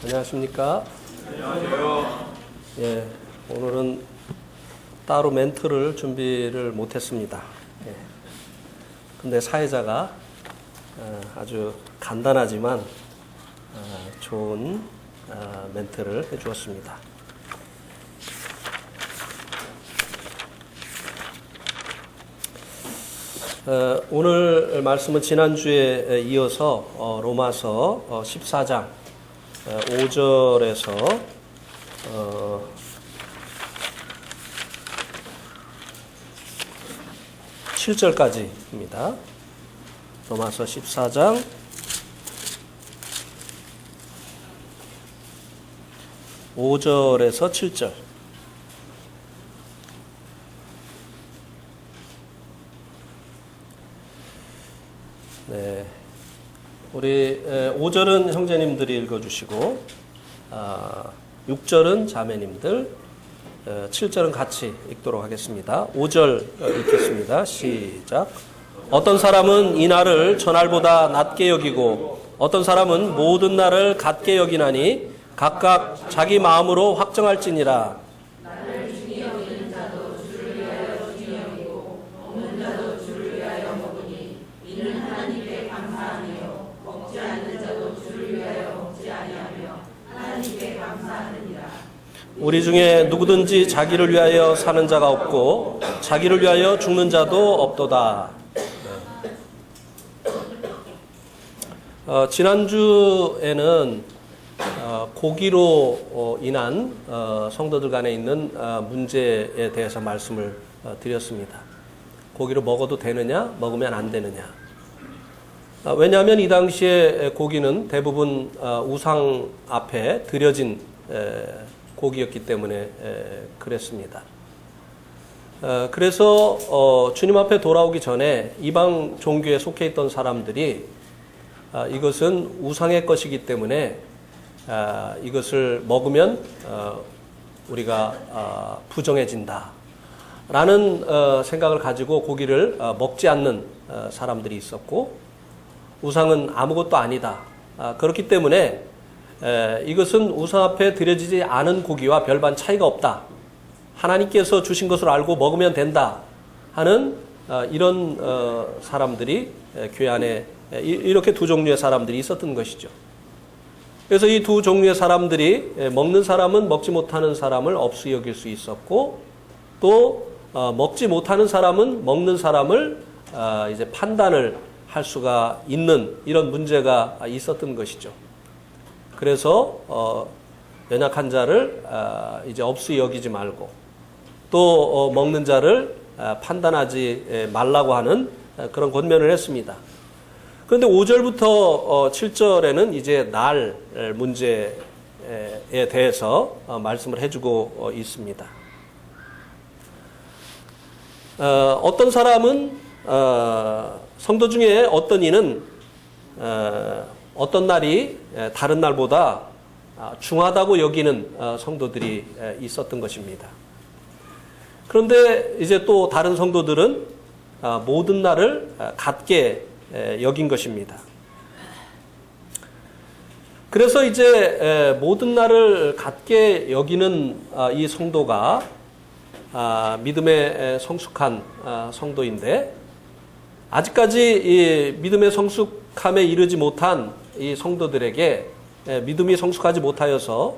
안녕하십니까? 안녕하세요. 예, 오늘은 따로 멘트를 준비를 못했습니다. 예, 근데 사회자가 아주 간단하지만 좋은 멘트를 해주었습니다. 오늘 말씀은 지난주에 이어서 로마서 14장 5절에서 7절까지입니다. 로마서 14장 5절에서 7절. 네. 우리 5절은 형제님들이 읽어주시고 6절은 자매님들, 7절은 같이 읽도록 하겠습니다. 5절 읽겠습니다. 시작. 어떤 사람은 이 날을 저날보다 낮게 여기고 어떤 사람은 모든 날을 같게 여기나니 각각 자기 마음으로 확정할지니라. 우리 중에 누구든지 자기를 위하여 사는 자가 없고 자기를 위하여 죽는 자도 없도다. 지난주에는 고기로 인한 성도들 간에 있는 문제에 대해서 말씀을 드렸습니다. 고기를 먹어도 되느냐, 먹으면 안 되느냐. 왜냐하면 이 당시에 고기는 대부분 우상 앞에 드려진 고기였기 때문에 그랬습니다. 그래서 주님 앞에 돌아오기 전에 이방 종교에 속해 있던 사람들이 이것은 우상의 것이기 때문에 이것을 먹으면 우리가 부정해진다 라는 생각을 가지고 고기를 먹지 않는 사람들이 있었고, 우상은 아무것도 아니다. 그렇기 때문에 이것은 우상 앞에 드려지지 않은 고기와 별반 차이가 없다. 하나님께서 주신 것을 알고 먹으면 된다 하는 이런 사람들이 교회 안에 이렇게 두 종류의 사람들이 있었던 것이죠. 그래서 이 두 종류의 사람들이 먹는 사람은 먹지 못하는 사람을 업수 여길 수 있었고, 또 먹지 못하는 사람은 먹는 사람을 이제 판단을 할 수가 있는 이런 문제가 있었던 것이죠. 그래서 연약한 자를 이제 업수 여기지 말고 또 먹는 자를 판단하지 말라고 하는 그런 권면을 했습니다. 그런데 5절부터 7절에는 이제 날 문제에 대해서 말씀을 해주고 있습니다. 어떤 사람은 성도 중에 어떤 이는 어떤 날이 다른 날보다 중하다고 여기는 성도들이 있었던 것입니다. 그런데 이제 또 다른 성도들은 모든 날을 같게 여긴 것입니다. 그래서 이제 모든 날을 같게 여기는 이 성도가 믿음에 성숙한 성도인데, 아직까지 이 믿음의 성숙함에 이르지 못한 이 성도들에게 믿음이 성숙하지 못하여서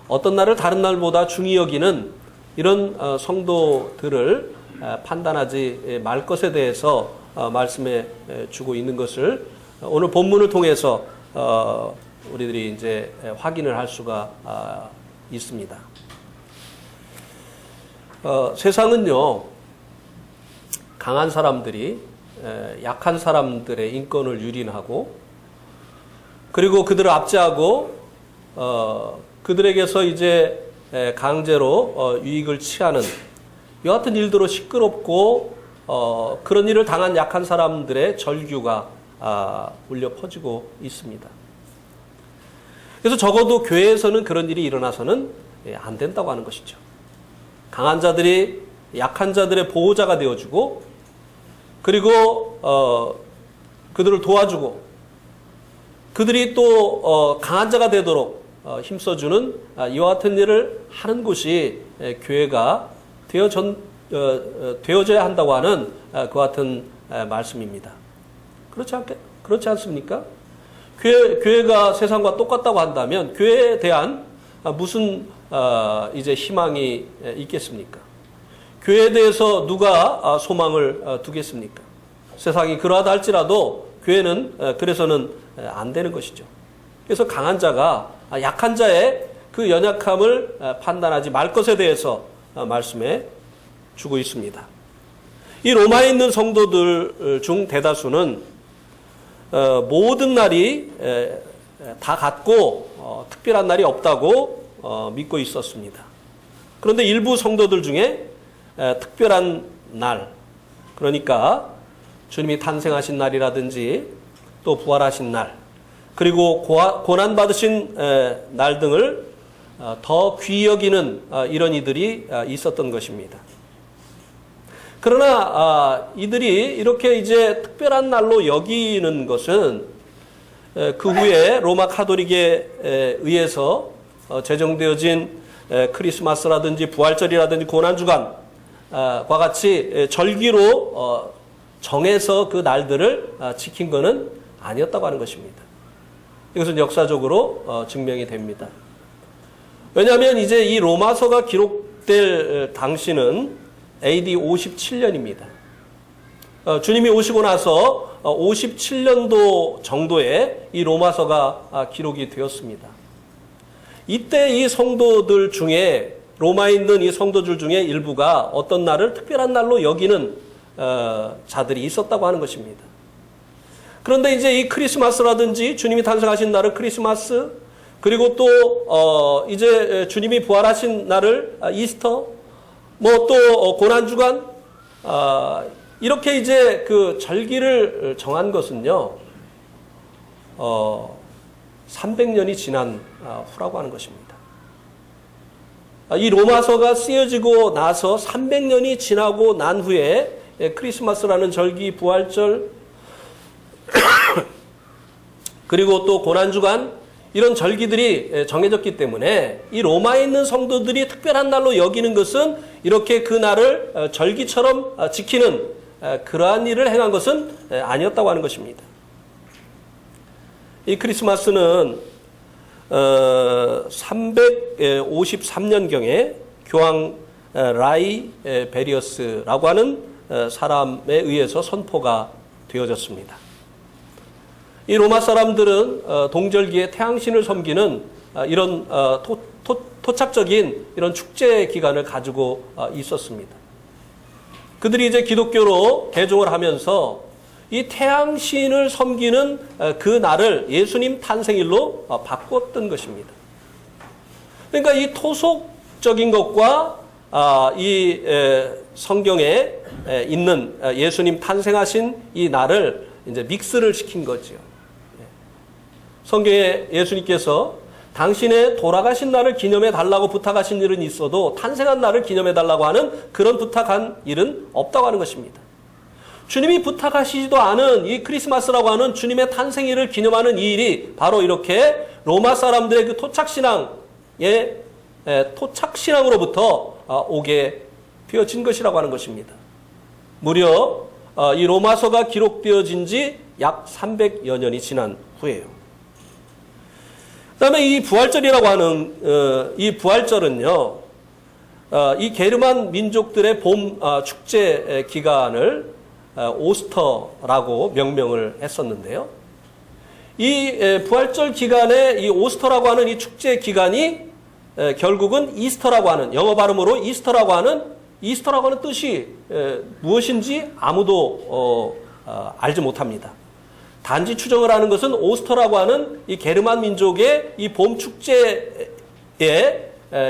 어떤 날을 다른 날보다 중히 여기는 이런 성도들을 판단하지 말 것에 대해서 말씀해 주고 있는 것을 오늘 본문을 통해서 우리들이 이제 확인을 할 수가 있습니다. 세상은요, 강한 사람들이 약한 사람들의 인권을 유린하고, 그리고 그들을 압제하고 그들에게서 이제 강제로 유익을 취하는 이와 같은 일들로 시끄럽고 그런 일을 당한 약한 사람들의 절규가 울려 퍼지고 있습니다. 그래서 적어도 교회에서는 그런 일이 일어나서는 안 된다고 하는 것이죠. 강한 자들이 약한 자들의 보호자가 되어주고, 그리고 그들을 도와주고, 그들이 또 강한 자가 되도록 힘써주는 이와 같은 일을 하는 곳이 교회가 되어져야 한다고 하는 그 같은 말씀입니다. 그렇지 않습니까? 교회가 세상과 똑같다고 한다면 교회에 대한 무슨 이제 희망이 있겠습니까? 교회에 대해서 누가 소망을 두겠습니까? 세상이 그러하다 할지라도 교회는 그래서는 안 되는 것이죠. 그래서 강한 자가 약한 자의 그 연약함을 판단하지 말 것에 대해서 말씀해 주고 있습니다. 이 로마에 있는 성도들 중 대다수는 모든 날이 다 같고 특별한 날이 없다고 믿고 있었습니다. 그런데 일부 성도들 중에 특별한 날, 그러니까 주님이 탄생하신 날이라든지 또 부활하신 날, 그리고 고난받으신 날 등을 더 귀히 여기는 이런 이들이 있었던 것입니다. 그러나 이들이 이렇게 이제 특별한 날로 여기는 것은 그 후에 로마 카톨릭에 의해서 제정되어진 크리스마스라든지 부활절이라든지 고난주간과 같이 절기로 정해서 그 날들을 지킨 것은 아니었다고 하는 것입니다. 이것은 역사적으로 증명이 됩니다. 왜냐하면 이제 이 로마서가 기록될 당시는 AD 57년입니다. 주님이 오시고 나서 57년도 정도에 이 로마서가 기록이 되었습니다. 이때 이 성도들 중에 로마에 있는 이 성도들 중에 일부가 어떤 날을 특별한 날로 여기는 자들이 있었다고 하는 것입니다. 그런데 이제 이 크리스마스라든지 주님이 탄생하신 날을 크리스마스, 그리고 또 이제 주님이 부활하신 날을 이스터, 뭐 또 고난주간, 이렇게 이제 그 절기를 정한 것은요 300년이 지난 후라고 하는 것입니다. 이 로마서가 쓰여지고 나서 300년이 지나고 난 후에 크리스마스라는 절기, 부활절, 그리고 또 고난주간, 이런 절기들이 정해졌기 때문에 이 로마에 있는 성도들이 특별한 날로 여기는 것은 이렇게 그 날을 절기처럼 지키는 그러한 일을 행한 것은 아니었다고 하는 것입니다. 이 크리스마스는 353년경에 교황 라이 베리어스라고 하는 사람에 의해서 선포가 되어졌습니다. 이 로마 사람들은 동절기에 태양신을 섬기는 이런 토착적인 이런 축제 기간을 가지고 있었습니다. 그들이 이제 기독교로 개종을 하면서 이 태양신을 섬기는 그 날을 예수님 탄생일로 바꿨던 것입니다. 그러니까 이 토속적인 것과 이 성경에 있는 예수님 탄생하신 이 날을 이제 믹스를 시킨 거죠. 성경에 예수님께서 당신의 돌아가신 날을 기념해 달라고 부탁하신 일은 있어도 탄생한 날을 기념해 달라고 하는 그런 부탁한 일은 없다고 하는 것입니다. 주님이 부탁하시지도 않은 이 크리스마스라고 하는 주님의 탄생일을 기념하는 이 일이 바로 이렇게 로마 사람들의 그 토착신앙으로부터 오게 되어진 것이라고 하는 것입니다. 무려 이 로마서가 기록되어진 지 약 300여 년이 지난 후에요. 그 다음에 이 부활절이라고 하는 이 부활절은요, 이 게르만 민족들의 봄 축제 기간을 오스터라고 명명을 했었는데요. 이 부활절 기간에 이 오스터라고 하는 이 축제 기간이 결국은 이스터라고 하는, 영어 발음으로 이스터라고 하는 뜻이 무엇인지 아무도 알지 못합니다. 단지 추정을 하는 것은 오스터라고 하는 이 게르만 민족의 이 봄 축제의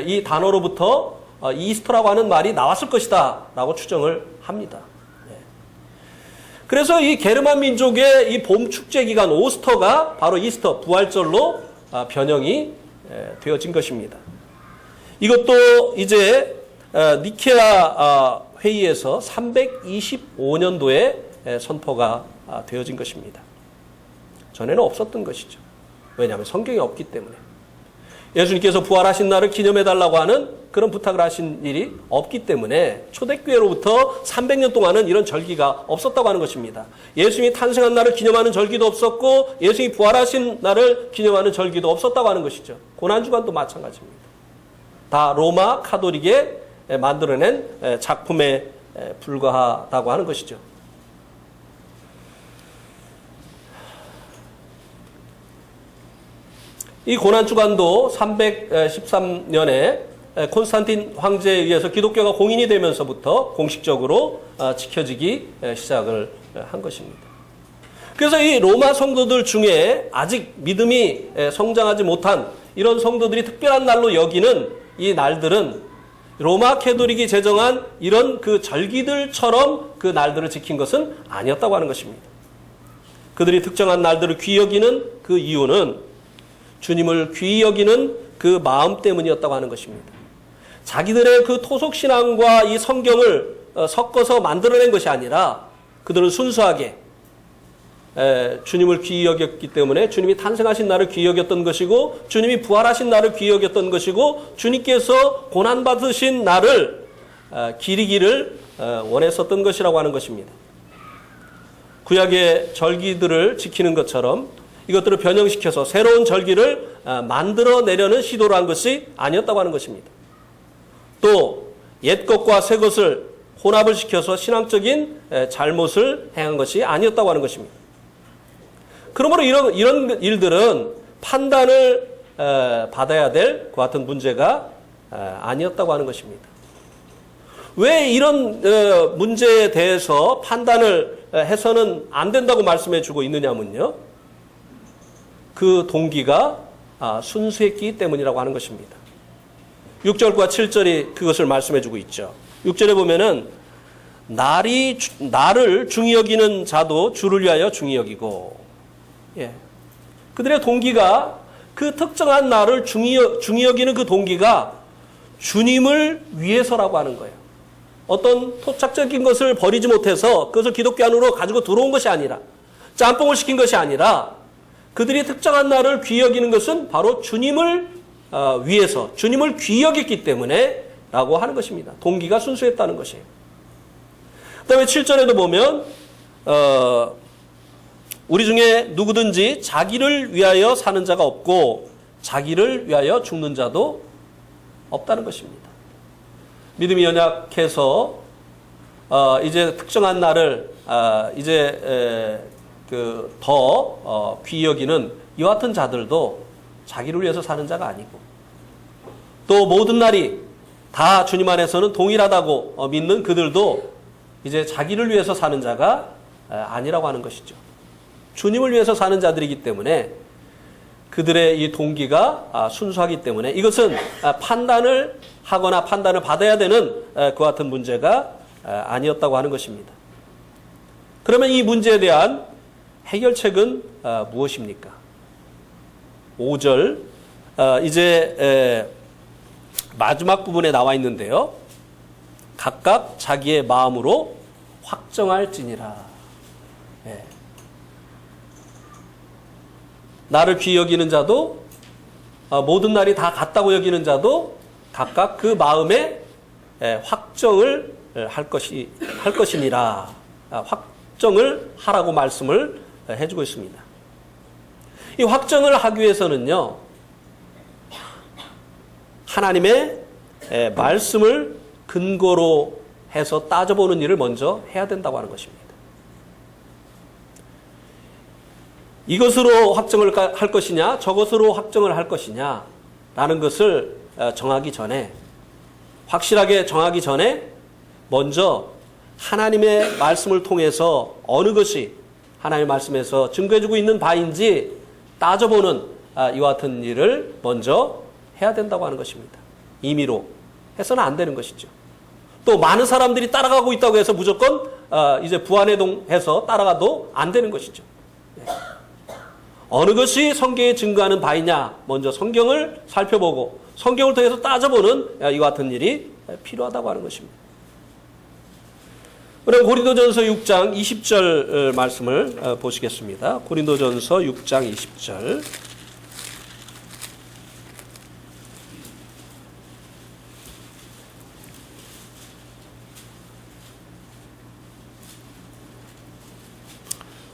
이 단어로부터 이스터라고 하는 말이 나왔을 것이다 라고 추정을 합니다. 그래서 이 게르만 민족의 이 봄 축제 기간 오스터가 바로 이스터, 부활절로 변형이 되어진 것입니다. 이것도 이제 니케아 회의에서 325년도에 선포가 되어진 것입니다. 전에는 없었던 것이죠. 왜냐하면 성경이 없기 때문에. 예수님께서 부활하신 날을 기념해달라고 하는 그런 부탁을 하신 일이 없기 때문에 초대교회로부터 300년 동안은 이런 절기가 없었다고 하는 것입니다. 예수님이 탄생한 날을 기념하는 절기도 없었고 예수님이 부활하신 날을 기념하는 절기도 없었다고 하는 것이죠. 고난주간도 마찬가지입니다. 다 로마 카톨릭에 만들어낸 작품에 불과하다고 하는 것이죠. 이 고난주간도 313년에 콘스탄틴 황제에 의해서 기독교가 공인이 되면서부터 공식적으로 지켜지기 시작을 한 것입니다. 그래서 이 로마 성도들 중에 아직 믿음이 성장하지 못한 이런 성도들이 특별한 날로 여기는 이 날들은 로마 캐톨릭이 제정한 이런 그 절기들처럼 그 날들을 지킨 것은 아니었다고 하는 것입니다. 그들이 특정한 날들을 귀히 여기는 그 이유는 주님을 귀히 여기는 그 마음 때문이었다고 하는 것입니다. 자기들의 그 토속신앙과 이 성경을 섞어서 만들어낸 것이 아니라 그들은 순수하게 주님을 귀히 여겼기 때문에 주님이 탄생하신 날을 귀히 여겼던 것이고 주님이 부활하신 날을 귀히 여겼던 것이고 주님께서 고난받으신 날을 기리기를 원했었던 것이라고 하는 것입니다. 구약의 절기들을 지키는 것처럼 이것들을 변형시켜서 새로운 절기를 만들어내려는 시도를 한 것이 아니었다고 하는 것입니다. 또 옛 것과 새 것을 혼합을 시켜서 신앙적인 잘못을 행한 것이 아니었다고 하는 것입니다. 그러므로 이런 일들은 판단을 받아야 될 그 같은 문제가 아니었다고 하는 것입니다. 왜 이런 문제에 대해서 판단을 해서는 안 된다고 말씀해 주고 있느냐면요. 그 동기가 순수했기 때문이라고 하는 것입니다. 6절과 7절이 그것을 말씀해 주고 있죠. 6절에 보면은 나를 중히 여기는 자도 주를 위하여 중히 여기고, 그들의 동기가 그 특정한 나를 중히 여기는 그 동기가 주님을 위해서라고 하는 거예요. 어떤 토착적인 것을 버리지 못해서 그것을 기독교 안으로 가지고 들어온 것이 아니라 짬뽕을 시킨 것이 아니라 그들이 특정한 날을 귀히 여기는 것은 바로 주님을 위해서 주님을 귀히 여겼기 때문에 라고 하는 것입니다. 동기가 순수했다는 것이에요. 그 다음에 7절에도 보면 우리 중에 누구든지 자기를 위하여 사는 자가 없고 자기를 위하여 죽는 자도 없다는 것입니다. 믿음이 연약해서 이제 특정한 날을 이제 더 귀히 여기는 이와 같은 자들도 자기를 위해서 사는 자가 아니고 또 모든 날이 다 주님 안에서는 동일하다고 믿는 그들도 이제 자기를 위해서 사는 자가 아니라고 하는 것이죠. 주님을 위해서 사는 자들이기 때문에 그들의 이 동기가 순수하기 때문에 이것은 판단을 하거나 판단을 받아야 되는 그 같은 문제가 아니었다고 하는 것입니다. 그러면 이 문제에 대한 해결책은 무엇입니까? 5절 이제 마지막 부분에 나와 있는데요. 각각 자기의 마음으로 확정할지니라. 나를 귀히 여기는 자도 모든 날이 다 같다고 여기는 자도 각각 그 마음에 확정을 할 것이니라. 확정을 하라고 말씀을 해주고 있습니다. 이 확정을 하기 위해서는요, 하나님의 말씀을 근거로 해서 따져보는 일을 먼저 해야 된다고 하는 것입니다. 이것으로 확정을 할 것이냐, 저것으로 확정을 할 것이냐, 라는 것을 정하기 전에, 확실하게 정하기 전에, 먼저 하나님의 말씀을 통해서 어느 것이 하나님의 말씀에서 증거해주고 있는 바인지 따져보는 이와 같은 일을 먼저 해야 된다고 하는 것입니다. 임의로 해서는 안 되는 것이죠. 또 많은 사람들이 따라가고 있다고 해서 무조건 이제 부안해동해서 따라가도 안 되는 것이죠. 어느 것이 성경에 증거하는 바이냐, 먼저 성경을 살펴보고 성경을 통해서 따져보는 이와 같은 일이 필요하다고 하는 것입니다. 그럼 고린도전서 6장 20절 말씀을 보시겠습니다. 고린도전서 6장 20절.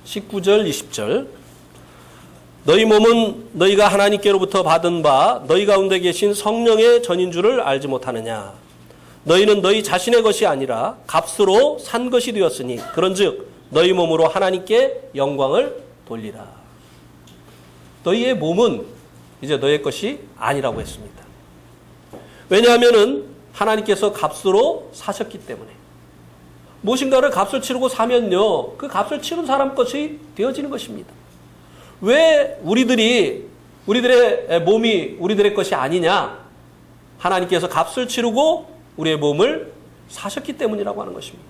19절, 20절. 너희 몸은 너희가 하나님께로부터 받은 바 너희 가운데 계신 성령의 전인 줄을 알지 못하느냐. 너희는 너희 자신의 것이 아니라 값으로 산 것이 되었으니 그런즉 너희 몸으로 하나님께 영광을 돌리라. 너희의 몸은 이제 너희의 것이 아니라고 했습니다. 왜냐하면은 하나님께서 값으로 사셨기 때문에. 무엇인가를 값을 치르고 사면요, 그 값을 치른 사람 것이 되어지는 것입니다. 왜 우리들의 몸이 우리들의 것이 아니냐? 하나님께서 값을 치르고 우리의 몸을 사셨기 때문이라고 하는 것입니다.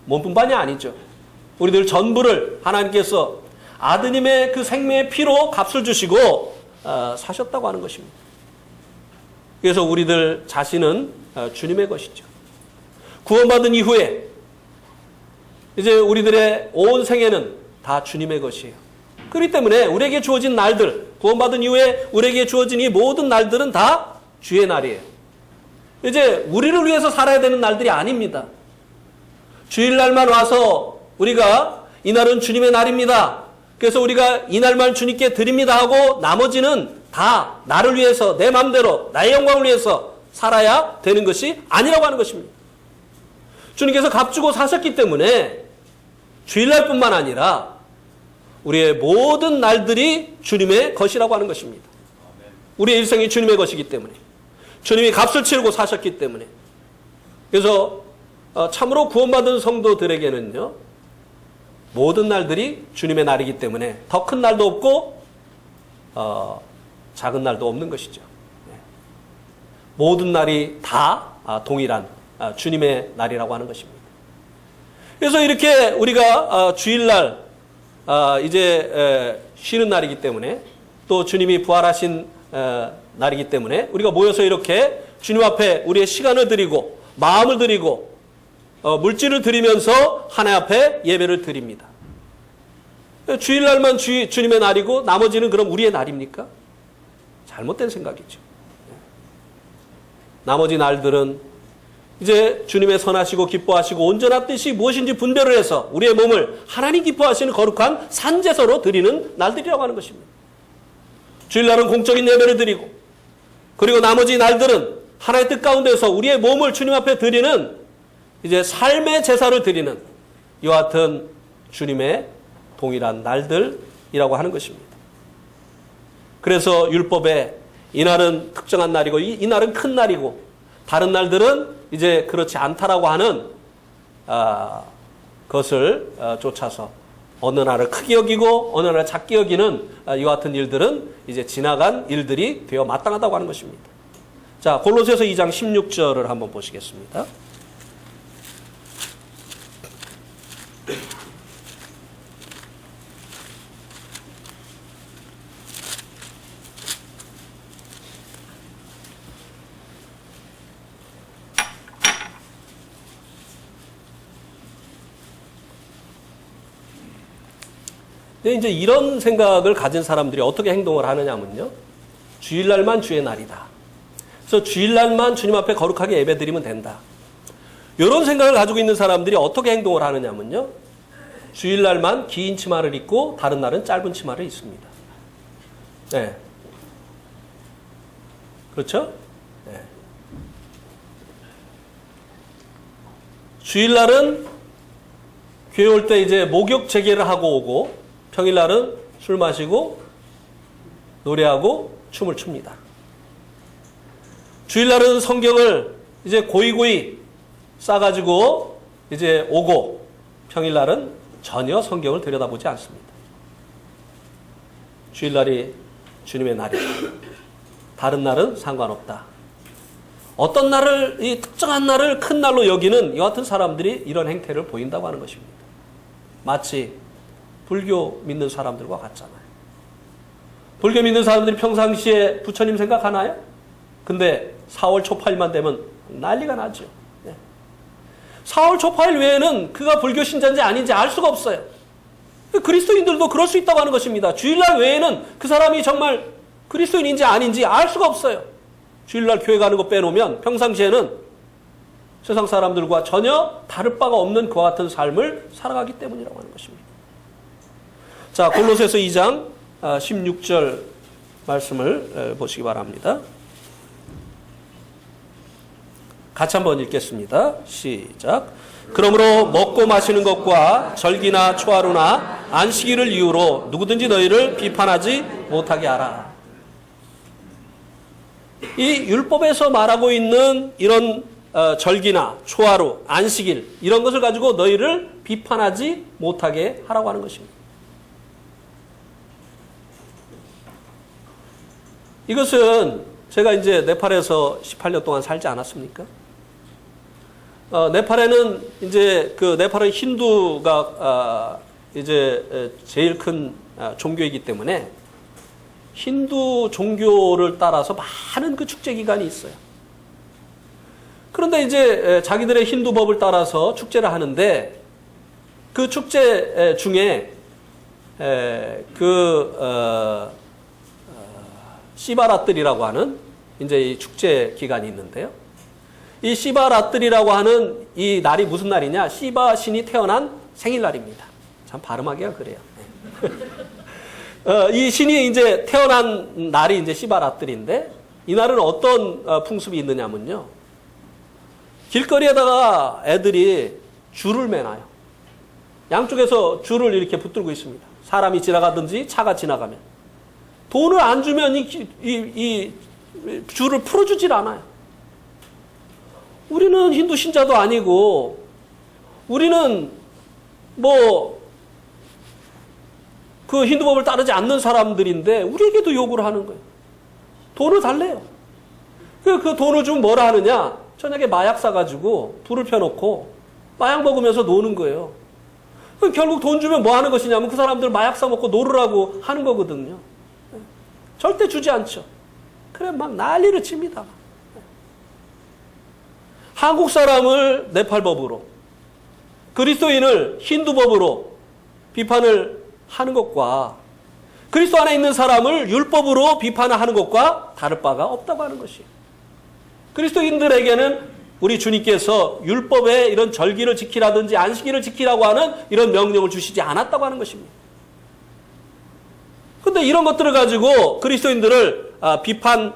몸뿐만이 아니죠. 우리들 전부를 하나님께서 아드님의 그 생명의 피로 값을 주시고 사셨다고 하는 것입니다. 그래서 우리들 자신은 주님의 것이죠. 구원받은 이후에 이제 우리들의 온 생애는 다 주님의 것이에요. 그렇기 때문에 우리에게 주어진 날들, 구원받은 이후에 우리에게 주어진 이 모든 날들은 다 주의 날이에요. 이제 우리를 위해서 살아야 되는 날들이 아닙니다. 주일날만 와서 우리가 이날은 주님의 날입니다. 그래서 우리가 이날만 주님께 드립니다 하고 나머지는 다 나를 위해서 내 마음대로 나의 영광을 위해서 살아야 되는 것이 아니라고 하는 것입니다. 주님께서 값주고 사셨기 때문에 주일날뿐만 아니라 우리의 모든 날들이 주님의 것이라고 하는 것입니다. 우리의 일생이 주님의 것이기 때문에, 주님이 값을 치르고 사셨기 때문에. 그래서 참으로 구원받은 성도들에게는요, 모든 날들이 주님의 날이기 때문에 더 큰 날도 없고 작은 날도 없는 것이죠. 모든 날이 다 동일한 주님의 날이라고 하는 것입니다. 그래서 이렇게 우리가 주일날 이제 쉬는 날이기 때문에, 또 주님이 부활하신 날이기 때문에 우리가 모여서 이렇게 주님 앞에 우리의 시간을 드리고 마음을 드리고 물질을 드리면서 하나님 앞에 예배를 드립니다. 주일날만 주님의 날이고 나머지는 그럼 우리의 날입니까? 잘못된 생각이죠. 나머지 날들은 이제 주님의 선하시고 기뻐하시고 온전한 뜻이 무엇인지 분별을 해서 우리의 몸을 하나님 기뻐하시는 거룩한 산제사로 드리는 날들이라고 하는 것입니다. 주일날은 공적인 예배를 드리고, 그리고 나머지 날들은 하나의 뜻 가운데서 우리의 몸을 주님 앞에 드리는 이제 삶의 제사를 드리는 이와 같은 주님의 동일한 날들이라고 하는 것입니다. 그래서 율법에 이날은 특정한 날이고 이 날은 큰 날이고 다른 날들은 이제 그렇지 않다라고 하는 것을 쫓아서 어느 날을 크게 여기고 어느 날을 작게 여기는 이와 같은 일들은 이제 지나간 일들이 되어 마땅하다고 하는 것입니다. 자, 골로새서 2장 16절을 한번 보시겠습니다. 이제 이런 생각을 가진 사람들이 어떻게 행동을 하느냐면요, 주일날만 주의 날이다. 그래서 주일날만 주님 앞에 거룩하게 예배드리면 된다. 이런 생각을 가지고 있는 사람들이 어떻게 행동을 하느냐면요, 주일날만 긴 치마를 입고 다른 날은 짧은 치마를 입습니다. 네. 그렇죠? 네. 주일날은 교회 올 때 이제 목욕 재개를 하고 오고, 평일날은 술 마시고 노래하고 춤을 춥니다. 주일날은 성경을 이제 고이고이 싸가지고 이제 오고, 평일날은 전혀 성경을 들여다보지 않습니다. 주일날이 주님의 날이다. 다른 날은 상관없다. 어떤 날을, 이 특정한 날을 큰 날로 여기는 이와 같은 사람들이 이런 행태를 보인다고 하는 것입니다. 마치 불교 믿는 사람들과 같잖아요. 불교 믿는 사람들이 평상시에 부처님 생각하나요? 근데 4월 초파일만 되면 난리가 나죠. 4월 초파일 외에는 그가 불교 신자인지 아닌지 알 수가 없어요. 그리스도인들도 그럴 수 있다고 하는 것입니다. 주일날 외에는 그 사람이 정말 그리스도인인지 아닌지 알 수가 없어요. 주일날 교회 가는 거 빼놓으면 평상시에는 세상 사람들과 전혀 다를 바가 없는 그와 같은 삶을 살아가기 때문이라고 하는 것입니다. 자, 골로새서 2장 16절 말씀을 보시기 바랍니다. 같이 한번 읽겠습니다. 시작. 그러므로 먹고 마시는 것과 절기나 초하루나 안식일을 이유로 누구든지 너희를 비판하지 못하게 하라. 이 율법에서 말하고 있는 이런 절기나 초하루, 안식일 이런 것을 가지고 너희를 비판하지 못하게 하라고 하는 것입니다. 이것은 제가 이제 네팔에서 18년 동안 살지 않았습니까? 네팔에는 이제 그 네팔은 힌두가 이제 제일 큰 종교이기 때문에 힌두 종교를 따라서 많은 그 축제 기간이 있어요. 그런데 이제 자기들의 힌두 법을 따라서 축제를 하는데 그 축제 중에 시바라뜰이라고 하는 이제 이 축제 기간이 있는데요. 이 시바라뜰이라고 하는 이 날이 무슨 날이냐? 시바 신이 태어난 생일날입니다. 참 발음하기가 그래요. 이 신이 이제 태어난 날이 이제 시바라뜰인데 이 날은 어떤 풍습이 있느냐면요. 길거리에다가 애들이 줄을 매놔요. 양쪽에서 줄을 이렇게 붙들고 있습니다. 사람이 지나가든지 차가 지나가면. 돈을 안 주면 이 줄을 풀어주질 않아요. 우리는 힌두 신자도 아니고 우리는 그 힌두법을 따르지 않는 사람들인데 우리에게도 요구를 하는 거예요. 돈을 달래요. 그 돈을 주면 뭐라 하느냐? 저녁에 마약 사가지고 불을 펴놓고 마약 먹으면서 노는 거예요. 결국 돈 주면 뭐 하는 것이냐면 그 사람들 마약 사먹고 놀으라고 하는 거거든요. 절대 주지 않죠. 그래 막 난리를 칩니다. 한국 사람을 네팔법으로, 그리스도인을 힌두법으로 비판을 하는 것과 그리스도 안에 있는 사람을 율법으로 비판을 하는 것과 다를 바가 없다고 하는 것이에요. 그리스도인들에게는 우리 주님께서 율법의 이런 절기를 지키라든지 안식일을 지키라고 하는 이런 명령을 주시지 않았다고 하는 것입니다. 그런데 이런 것들을 가지고 그리스도인들을 비판을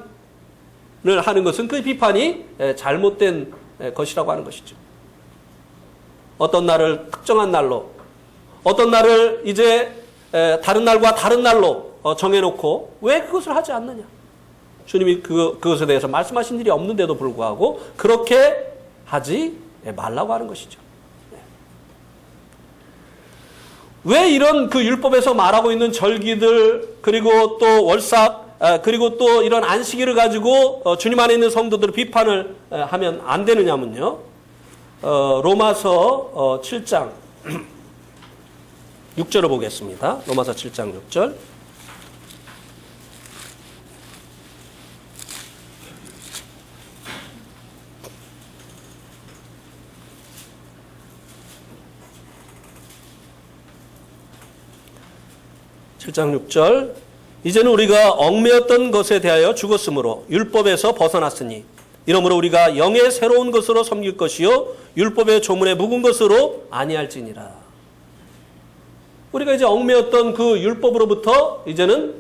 하는 것은 그 비판이 잘못된 것이라고 하는 것이죠. 어떤 날을 특정한 날로, 어떤 날을 이제 다른 날과 다른 날로 정해놓고 왜 그것을 하지 않느냐? 주님이 그것에 대해서 말씀하신 일이 없는데도 불구하고 그렇게 하지 말라고 하는 것이죠. 왜 이런 그 율법에서 말하고 있는 절기들, 그리고 또 월삭, 그리고 또 이런 안식일을 가지고 주님 안에 있는 성도들을 비판을 하면 안 되느냐면요. 로마서 7장 6절을 보겠습니다. 로마서 7장 6절. 이제는 우리가 얽매였던 것에 대하여 죽었으므로 율법에서 벗어났으니 이러므로 우리가 영의 새로운 것으로 섬길 것이요 율법의 조문에 묵은 것으로 아니할지니라. 우리가 이제 얽매였던 그 율법으로부터 이제는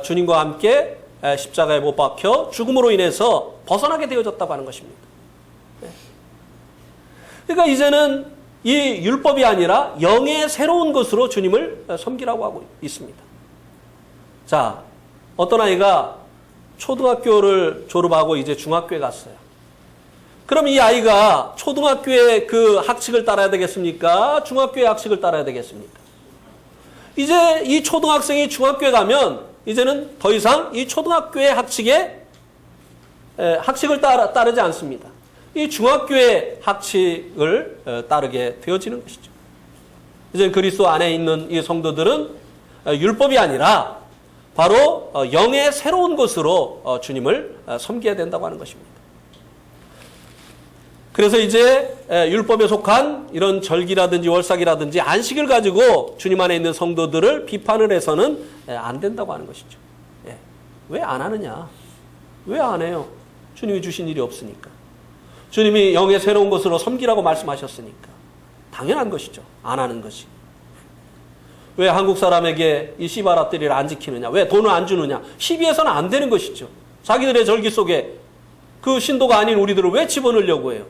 주님과 함께 십자가에 못 박혀 죽음으로 인해서 벗어나게 되어졌다고 하는 것입니다. 그러니까 이제는 이 율법이 아니라 영의 새로운 것으로 주님을 섬기라고 하고 있습니다. 자, 어떤 아이가 초등학교를 졸업하고 이제 중학교에 갔어요. 그럼 이 아이가 초등학교의 그 학칙을 따라야 되겠습니까? 중학교의 학칙을 따라야 되겠습니까? 이제 이 초등학생이 중학교에 가면 이제는 더 이상 이 초등학교의 학칙을 따르지 않습니다. 이 중학교의 학칙을 따르게 되어지는 것이죠. 이제 그리스도 안에 있는 이 성도들은 율법이 아니라 바로 영의 새로운 것으로 주님을 섬겨야 된다고 하는 것입니다. 그래서 이제 율법에 속한 이런 절기라든지 월삭이라든지 안식을 가지고 주님 안에 있는 성도들을 비판을 해서는 안 된다고 하는 것이죠. 왜 안 하느냐? 왜 안 해요? 주님이 주신 일이 없으니까. 주님이 영의 새로운 것으로 섬기라고 말씀하셨으니까. 당연한 것이죠. 안 하는 것이. 왜 한국 사람에게 이 시바라떼리를 안 지키느냐? 왜 돈을 안 주느냐? 시비해서는 안 되는 것이죠. 자기들의 절기 속에 그 신도가 아닌 우리들을 왜 집어넣으려고 해요?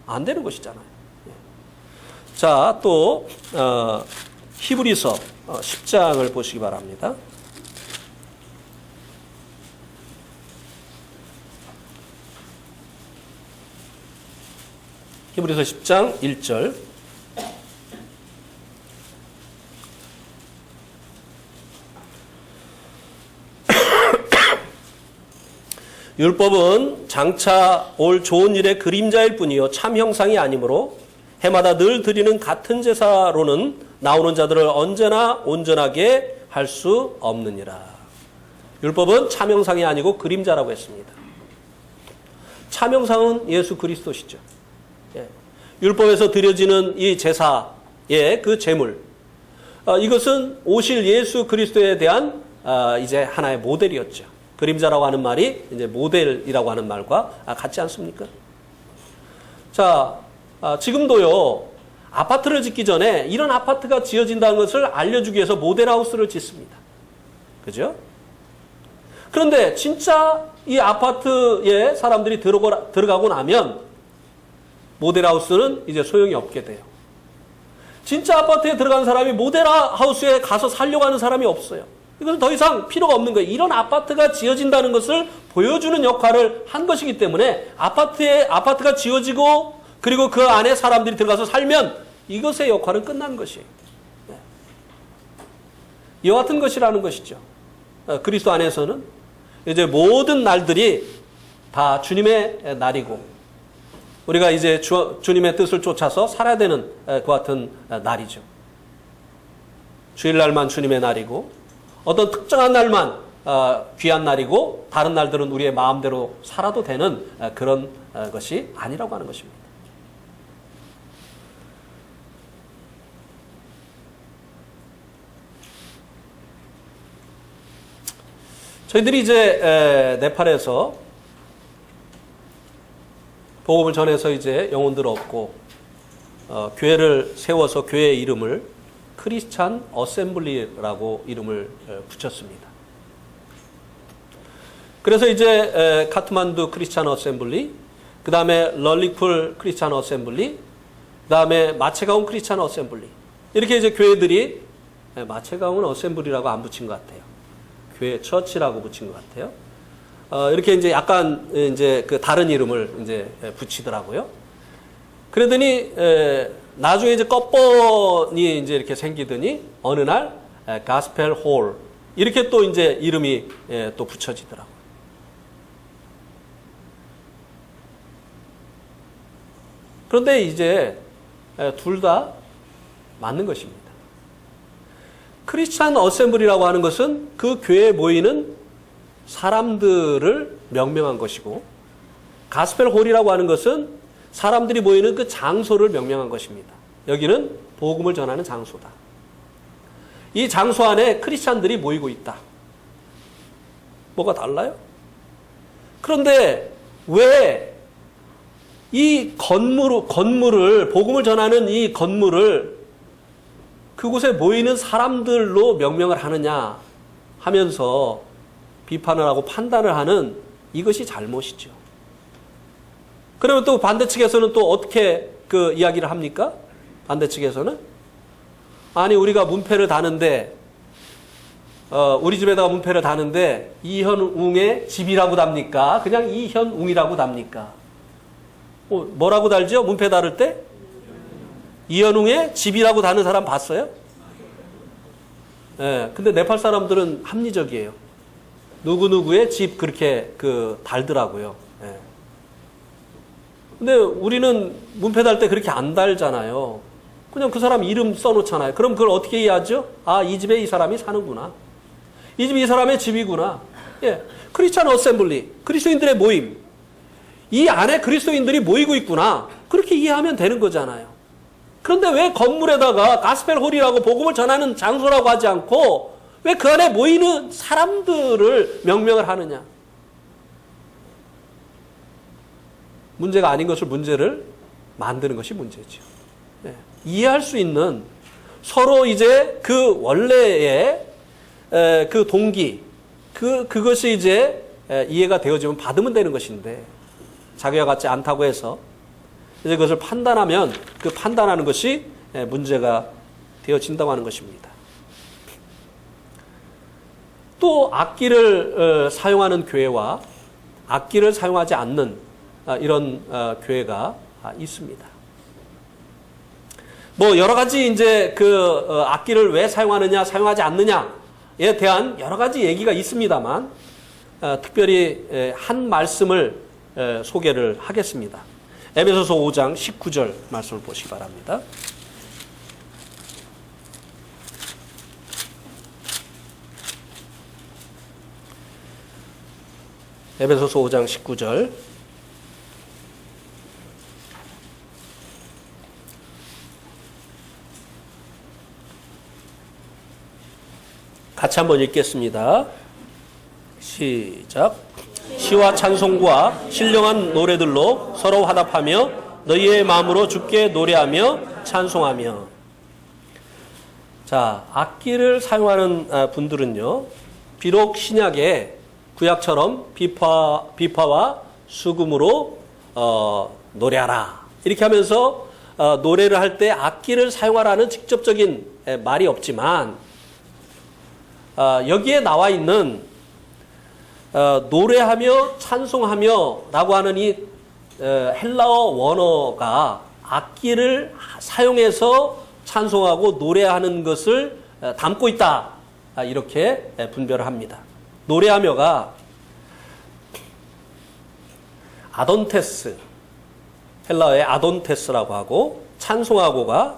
안 되는 것이잖아요. 자, 또 히브리서 10장을 보시기 바랍니다. 히브리서 10장 1절. 율법은 장차 올 좋은 일의 그림자일 뿐이요 참 형상이 아니므로 해마다 늘 드리는 같은 제사로는 나오는 자들을 언제나 온전하게 할 수 없느니라. 율법은 참 형상이 아니고 그림자라고 했습니다. 참 형상은 예수 그리스도시죠. 율법에서 드려지는 이 제사의 그 제물, 이것은 오실 예수 그리스도에 대한 이제 하나의 모델이었죠. 그림자라고 하는 말이 이제 모델이라고 하는 말과 같지 않습니까? 자, 지금도요, 아파트를 짓기 전에 이런 아파트가 지어진다는 것을 알려주기 위해서 모델하우스를 짓습니다. 그죠? 그런데 진짜 이 아파트에 사람들이 들어가고 나면 모델하우스는 이제 소용이 없게 돼요. 진짜 아파트에 들어간 사람이 모델하우스에 가서 살려고 하는 사람이 없어요. 이것은 더 이상 필요가 없는 거예요. 이런 아파트가 지어진다는 것을 보여주는 역할을 한 것이기 때문에 아파트가 지어지고 그리고 그 안에 사람들이 들어가서 살면 이것의 역할은 끝난 것이에요. 이와 같은 것이라는 것이죠. 그리스도 안에서는 이제 모든 날들이 다 주님의 날이고 우리가 이제 주님의 뜻을 쫓아서 살아야 되는 그 같은 날이죠. 주일날만 주님의 날이고 어떤 특정한 날만 귀한 날이고 다른 날들은 우리의 마음대로 살아도 되는 그런 것이 아니라고 하는 것입니다. 저희들이 이제 네팔에서 복음을 전해서 이제 영혼들을 얻고 교회를 세워서 교회의 이름을 크리스찬 어셈블리라고 이름을 붙였습니다. 그래서 이제 카트만두 크리스찬 어셈블리, 그 다음에 럴리쿨 크리스찬 어셈블리, 그 다음에 마체가운 크리스찬 어셈블리, 이렇게 이제 교회들이 마체가운 어셈블리라고 안 붙인 것 같아요. 교회 처치라고 붙인 것 같아요. 이렇게 이제 약간 이제 그 다른 이름을 이제 붙이더라고요. 그러더니 나중에 이제 껍번이 이제 이렇게 생기더니 어느 날 가스펠 홀 이렇게 또 이제 이름이 또 붙여지더라고요. 그런데 이제 둘 다 맞는 것입니다. 크리스찬 어셈블리라고 하는 것은 그 교회에 모이는 사람들을 명명한 것이고 가스펠 홀이라고 하는 것은 사람들이 모이는 그 장소를 명명한 것입니다. 여기는 복음을 전하는 장소다. 이 장소 안에 크리스찬들이 모이고 있다. 뭐가 달라요? 그런데 왜 이 건물을 복음을 전하는 이 건물을 그곳에 모이는 사람들로 명명을 하느냐 하면서 비판을 하고 판단을 하는 이것이 잘못이죠. 그러면 또 반대측에서는 또 어떻게 그 이야기를 합니까? 반대측에서는 아니 우리가 문패를 다는데 우리 집에다가 문패를 다는데 이현웅의 집이라고 답니까? 그냥 이현웅이라고 답니까? 뭐라고 달죠? 문패 다를 때? 이현웅의 집이라고 다는 사람 봤어요? 예, 근데 네팔 사람들은 합리적이에요. 누구누구의 집 그렇게 달더라고요. 예. 근데 우리는 문패 달 때 그렇게 안 달잖아요. 그냥 그 사람 이름 써놓잖아요. 그럼 그걸 어떻게 이해하죠? 아, 이 집에 이 사람이 사는구나. 이 집이 이 사람의 집이구나. 예. 크리스찬 어셈블리, 그리스도인들의 모임. 이 안에 그리스도인들이 모이고 있구나. 그렇게 이해하면 되는 거잖아요. 그런데 왜 건물에다가 가스펠 홀이라고 복음을 전하는 장소라고 하지 않고 왜 그 안에 모이는 사람들을 명명을 하느냐? 문제가 아닌 것을 문제를 만드는 것이 문제죠. 네. 이해할 수 있는 서로 이제 그 원래의 그 동기, 그것이 이제 이해가 되어지면 받으면 되는 것인데, 자기와 같지 않다고 해서 이제 그것을 판단하면 그 판단하는 것이 문제가 되어진다고 하는 것입니다. 또 악기를 사용하는 교회와 악기를 사용하지 않는 이런 교회가 있습니다. 뭐 여러 가지 이제 그 악기를 왜 사용하느냐, 사용하지 않느냐에 대한 여러 가지 얘기가 있습니다만, 특별히 한 말씀을 소개를 하겠습니다. 에베소서 5장 19절 말씀을 보시기 바랍니다. 에베소서 5장 19절. 같이 한번 읽겠습니다. 시작. 시와 찬송과 신령한 노래들로 서로 화답하며 너희의 마음으로 주께 노래하며 찬송하며. 자, 악기를 사용하는 분들은요, 비록 신약에 구약처럼 비파와 수금으로 노래하라 이렇게 하면서 노래를 할 때 악기를 사용하라는 직접적인 말이 없지만, 여기에 나와 있는 노래하며 찬송하며 라고 하는 이 헬라어 원어가 악기를 사용해서 찬송하고 노래하는 것을 담고 있다, 이렇게 분별을 합니다. 노래하며가 아돈테스, 헬라어의 아돈테스라고 하고, 찬송하고가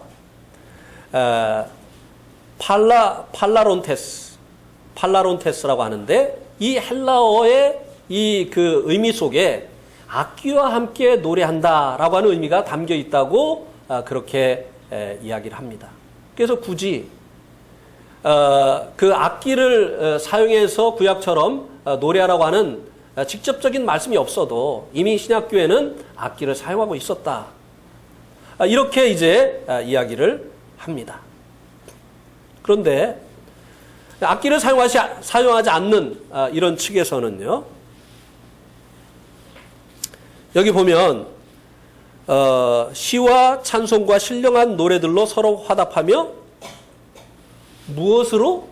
팔라론테스라고 하는데, 이 헬라어의 이 그 의미 속에 악기와 함께 노래한다라고 하는 의미가 담겨 있다고 그렇게 이야기를 합니다. 그래서 굳이 그 악기를 사용해서 구약처럼 노래하라고 하는 직접적인 말씀이 없어도 이미 신약교회는 악기를 사용하고 있었다, 이렇게 이제 이야기를 합니다. 그런데 악기를 사용하지 않는 이런 측에서는요, 여기 보면 시와 찬송과 신령한 노래들로 서로 화답하며 무엇으로?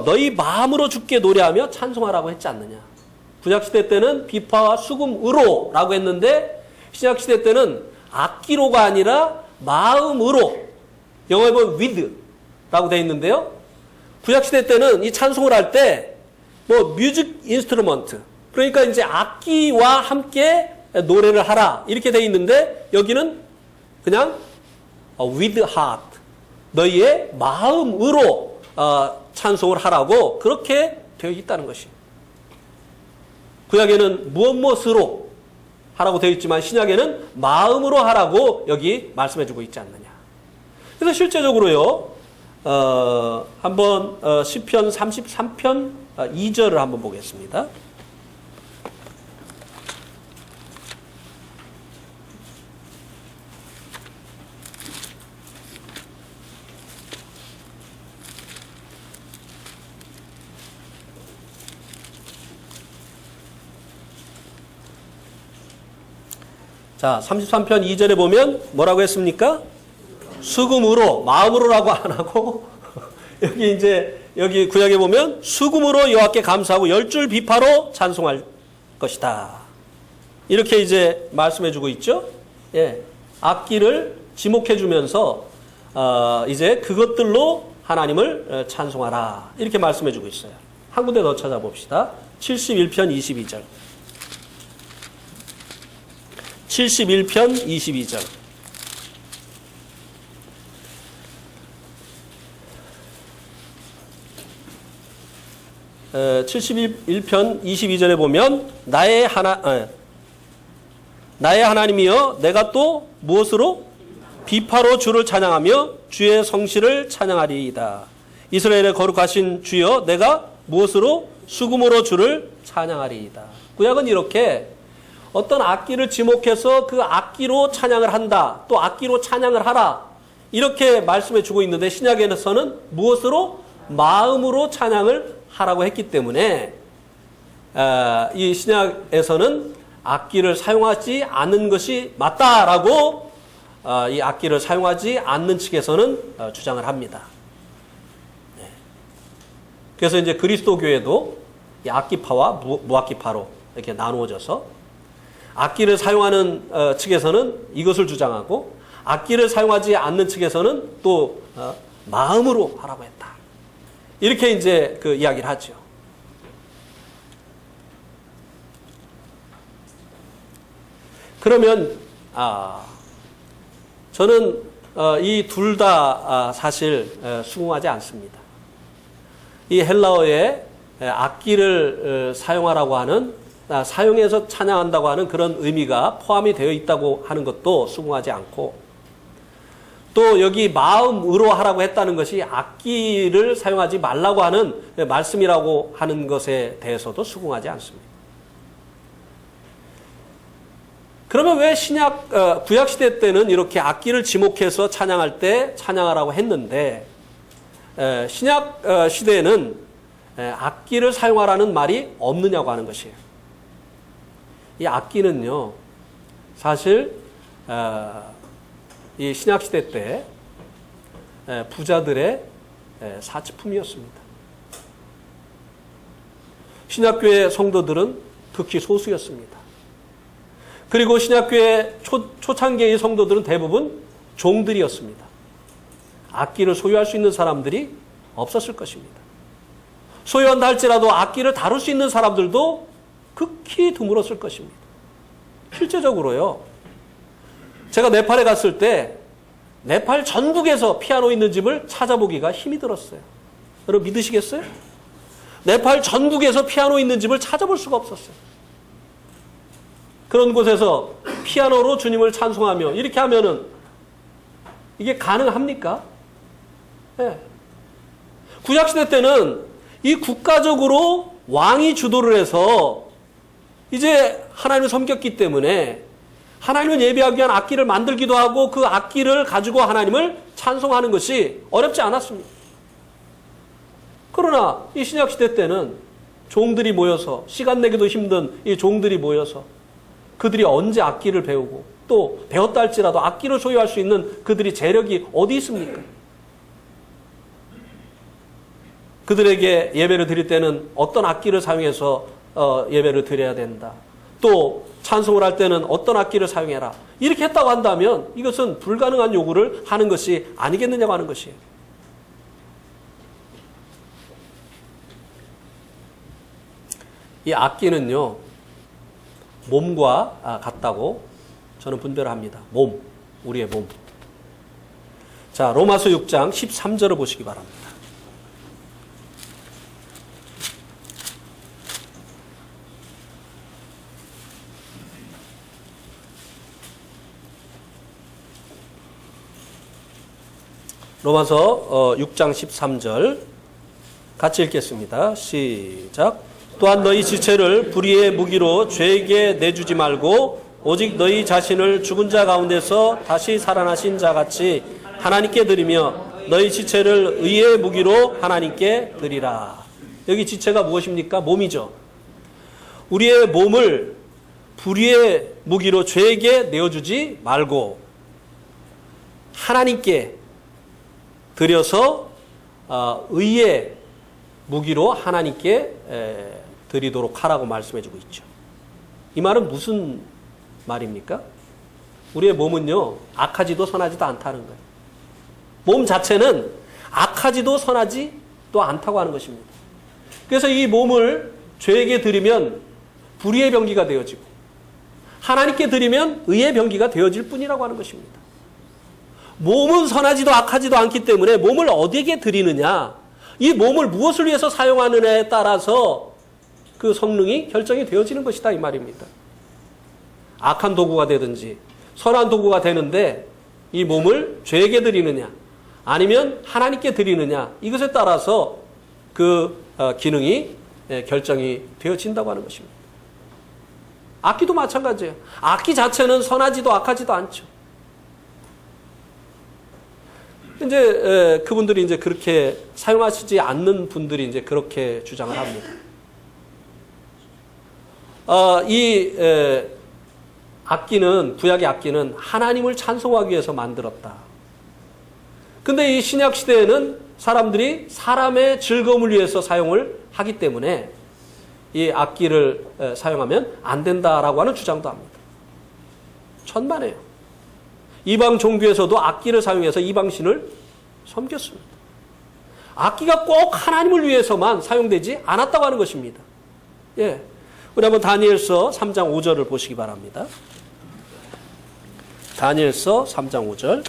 너희 마음으로 주께 노래하며 찬송하라고 했지 않느냐. 구약시대 때는 비파와 수금으로 라고 했는데, 신약시대 때는 악기로가 아니라 마음으로, 영어에 보면 with 라고 되어 있는데요, 구약시대 때는 이 찬송을 할 때 뭐 뮤직 인스트루먼트, 그러니까 이제 악기와 함께 노래를 하라 이렇게 되어 있는데, 여기는 그냥 with heart, 너희의 마음으로 찬송을 하라고 그렇게 되어 있다는 것이. 구약에는 무엇으로 하라고 되어 있지만 신약에는 마음으로 하라고 여기 말씀해주고 있지 않느냐. 그래서 실제적으로요, 한번 시편 33편 2절을 한번 보겠습니다. 자, 33편 2절에 보면 뭐라고 했습니까? 수금으로, 마음으로라고 안 하고, 여기 구약에 보면 수금으로 여호와께 감사하고 10줄 비파로 찬송할 것이다, 이렇게 이제 말씀해 주고 있죠. 예. 악기를 지목해 주면서, 이제 그것들로 하나님을 찬송하라, 이렇게 말씀해 주고 있어요. 한 군데 더 찾아봅시다. 71편 22절. 71편 22절. 71편 22절에 보면 나의 하나님이여 내가 또 무엇으로? 비파로 주를 찬양하며 주의 성실을 찬양하리이다. 이스라엘의 거룩하신 주여 내가 무엇으로? 수금으로 주를 찬양하리이다. 구약은 이렇게 어떤 악기를 지목해서 그 악기로 찬양을 한다, 또 악기로 찬양을 하라, 이렇게 말씀해 주고 있는데 신약에서는 무엇으로? 마음으로 찬양을 하라고 했기 때문에 이 신약에서는 악기를 사용하지 않는 것이 맞다라고 이 악기를 사용하지 않는 측에서는 주장을 합니다. 네. 그래서 이제 그리스도 교회도 이 악기파와 무악기파로 이렇게 나누어져서 악기를 사용하는 측에서는 이것을 주장하고 악기를 사용하지 않는 측에서는 또 마음으로 하라고 했다. 이렇게 이제 그 이야기를 하죠. 그러면 저는 이 둘 다 사실 수긍하지 않습니다. 이 헬라어에 악기를 사용하라고 하는 사용해서 찬양한다고 하는 그런 의미가 포함이 되어 있다고 하는 것도 수긍하지 않고 또 여기 마음으로 하라고 했다는 것이 악기를 사용하지 말라고 하는 말씀이라고 하는 것에 대해서도 수긍하지 않습니다. 그러면 왜 구약시대 때는 이렇게 악기를 지목해서 찬양할 때 찬양하라고 했는데 신약 시대에는 악기를 사용하라는 말이 없느냐고 하는 것이에요. 이 악기는요, 사실 이 신약시대 때 부자들의 사치품이었습니다. 신약교회 성도들은 극히 소수였습니다. 그리고 신약교회 초창기의 성도들은 대부분 종들이었습니다. 악기를 소유할 수 있는 사람들이 없었을 것입니다. 소유한다 할지라도 악기를 다룰 수 있는 사람들도 극히 드물었을 것입니다. 실제적으로요. 제가 네팔에 갔을 때 네팔 전국에서 피아노 있는 집을 찾아보기가 힘이 들었어요. 여러분 믿으시겠어요? 네팔 전국에서 피아노 있는 집을 찾아볼 수가 없었어요. 그런 곳에서 피아노로 주님을 찬송하며 이렇게 하면은 이게 가능합니까? 네. 구약시대 때는 이 국가적으로 왕이 주도를 해서 이제 하나님을 섬겼기 때문에 하나님을 예배하기 위한 악기를 만들기도 하고 그 악기를 가지고 하나님을 찬송하는 것이 어렵지 않았습니다. 그러나 이 신약시대 때는 종들이 모여서 시간 내기도 힘든 이 종들이 모여서 그들이 언제 악기를 배우고 또 배웠다 할지라도 악기를 소유할 수 있는 그들이 재력이 어디 있습니까? 그들에게 예배를 드릴 때는 어떤 악기를 사용해서 예배를 드려야 된다. 또 찬송을 할 때는 어떤 악기를 사용해라. 이렇게 했다고 한다면 이것은 불가능한 요구를 하는 것이 아니겠느냐고 하는 것이에요. 이 악기는요, 몸과 같다고 저는 분별을 합니다. 몸, 우리의 몸. 자, 로마서 6장 13절을 보시기 바랍니다. 로마서 6장 13절 같이 읽겠습니다. 시작. 또한 너희 지체를 불의의 무기로 죄에게 내주지 말고 오직 너희 자신을 죽은 자 가운데서 다시 살아나신 자 같이 하나님께 드리며 너희 지체를 의의 무기로 하나님께 드리라. 여기 지체가 무엇입니까? 몸이죠. 우리의 몸을 불의의 무기로 죄에게 내어주지 말고 하나님께 드려서 의의 무기로 하나님께 드리도록 하라고 말씀해주고 있죠. 이 말은 무슨 말입니까? 우리의 몸은요, 악하지도 선하지도 않다는 거예요. 몸 자체는 악하지도 선하지도 않다고 하는 것입니다. 그래서 이 몸을 죄에게 드리면 불의의 병기가 되어지고 하나님께 드리면 의의 병기가 되어질 뿐이라고 하는 것입니다. 몸은 선하지도 악하지도 않기 때문에 몸을 어디에게 드리느냐, 이 몸을 무엇을 위해서 사용하느냐에 따라서 그 성능이 결정이 되어지는 것이다 이 말입니다. 악한 도구가 되든지 선한 도구가 되는데 이 몸을 죄에게 드리느냐 아니면 하나님께 드리느냐, 이것에 따라서 그 기능이 결정이 되어진다고 하는 것입니다. 악기도 마찬가지예요. 악기 자체는 선하지도 악하지도 않죠. 이제 그분들이 이제 그렇게 사용하시지 않는 분들이 이제 그렇게 주장을 합니다. 악기는, 구약의 악기는 하나님을 찬송하기 위해서 만들었다. 근데 이 신약 시대에는 사람들이 사람의 즐거움을 위해서 사용을 하기 때문에 이 악기를 사용하면 안 된다라고 하는 주장도 합니다. 천만에요. 이방 종교에서도 악기를 사용해서 이방신을 섬겼습니다. 악기가 꼭 하나님을 위해서만 사용되지 않았다고 하는 것입니다. 예. 우리 한번 다니엘서 3장 5절을 보시기 바랍니다. 다니엘서 3장 5절.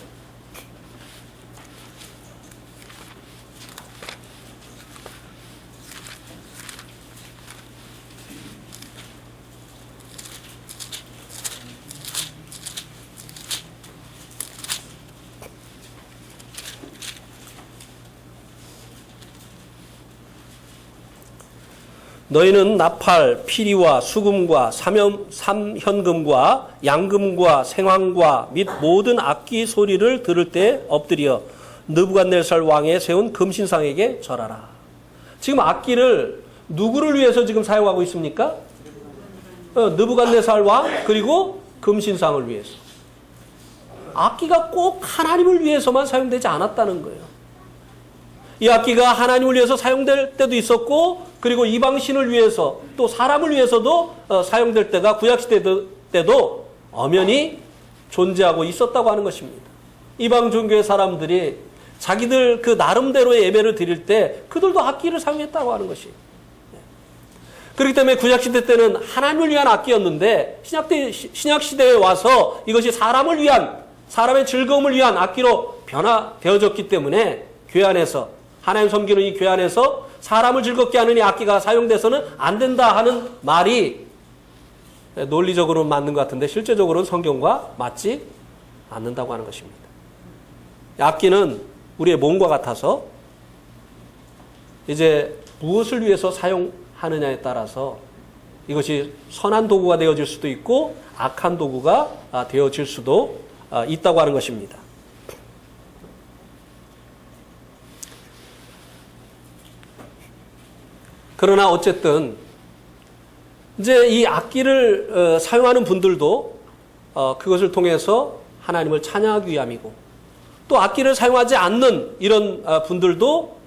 너희는 나팔, 피리와 수금과 삼현금과 양금과 생황과 및 모든 악기 소리를 들을 때 엎드려 느부갓네살 왕에 세운 금신상에게 절하라. 지금 악기를 누구를 위해서 지금 사용하고 있습니까? 느부갓네살 왕 그리고 금신상을 위해서. 악기가 꼭 하나님을 위해서만 사용되지 않았다는 거예요. 이 악기가 하나님을 위해서 사용될 때도 있었고, 그리고 이방신을 위해서 또 사람을 위해서도 사용될 때가 구약시대 때도 엄연히 존재하고 있었다고 하는 것입니다. 이방 종교의 사람들이 자기들 그 나름대로의 예배를 드릴 때 그들도 악기를 사용했다고 하는 것이에요. 그렇기 때문에 구약시대 때는 하나님을 위한 악기였는데 신약시대에 와서 이것이 사람을 위한, 사람의 즐거움을 위한 악기로 변화되어졌기 때문에 교회 안에서, 하나님 섬기는 이 교회 안에서 사람을 즐겁게 하는 이 악기가 사용돼서는 안 된다 하는 말이 논리적으로는 맞는 것 같은데 실제적으로는 성경과 맞지 않는다고 하는 것입니다. 악기는 우리의 몸과 같아서 이제 무엇을 위해서 사용하느냐에 따라서 이것이 선한 도구가 되어질 수도 있고 악한 도구가 되어질 수도 있다고 하는 것입니다. 그러나 어쨌든 이제 이 악기를 사용하는 분들도 그것을 통해서 하나님을 찬양하기 위함이고, 또 악기를 사용하지 않는 이런 분들도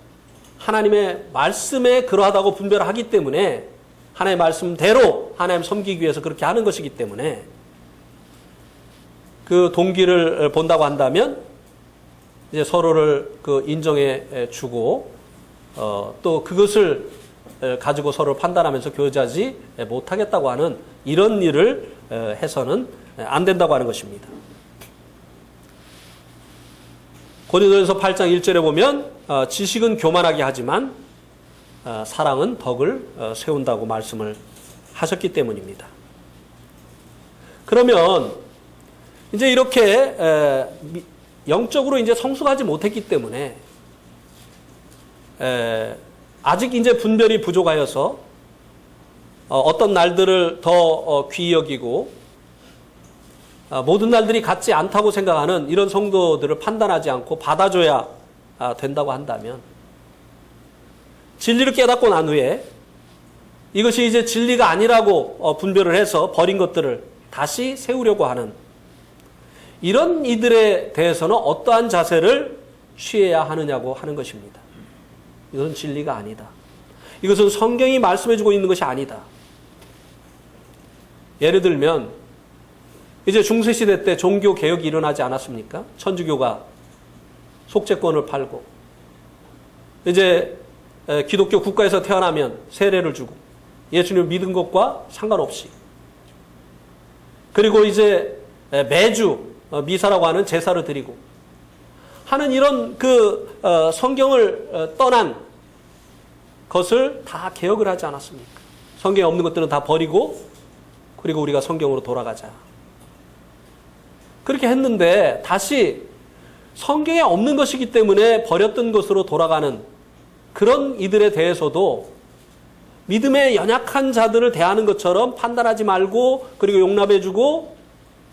하나님의 말씀에 그러하다고 분별을 하기 때문에 하나님의 말씀대로 하나님 섬기기 위해서 그렇게 하는 것이기 때문에 그 동기를 본다고 한다면 이제 서로를 그 인정해 주고 또 그것을 가지고 서로 판단하면서 교제하지 못하겠다고 하는 이런 일을 해서는 안 된다고 하는 것입니다. 고린도전서 8장 1절에 보면 지식은 교만하게 하지만 사랑은 덕을 세운다고 말씀을 하셨기 때문입니다. 그러면 이제 이렇게 영적으로 이제 성숙하지 못했기 때문에 아직 이제 분별이 부족하여서 어떤 날들을 더 귀히 여기고 모든 날들이 같지 않다고 생각하는 이런 성도들을 판단하지 않고 받아줘야 된다고 한다면, 진리를 깨닫고 난 후에 이것이 이제 진리가 아니라고 분별을 해서 버린 것들을 다시 세우려고 하는 이런 이들에 대해서는 어떠한 자세를 취해야 하느냐고 하는 것입니다. 이것은 진리가 아니다. 이것은 성경이 말씀해주고 있는 것이 아니다. 예를 들면 이제 중세시대 때 종교개혁이 일어나지 않았습니까? 천주교가 속죄권을 팔고 이제 기독교 국가에서 태어나면 세례를 주고 예수님을 믿은 것과 상관없이, 그리고 이제 매주 미사라고 하는 제사를 드리고 하는 이런 그 성경을 떠난 것을 다 개혁을 하지 않았습니까? 성경에 없는 것들은 다 버리고 그리고 우리가 성경으로 돌아가자. 그렇게 했는데 다시 성경에 없는 것이기 때문에 버렸던 것으로 돌아가는 그런 이들에 대해서도 믿음의 연약한 자들을 대하는 것처럼 판단하지 말고 그리고 용납해주고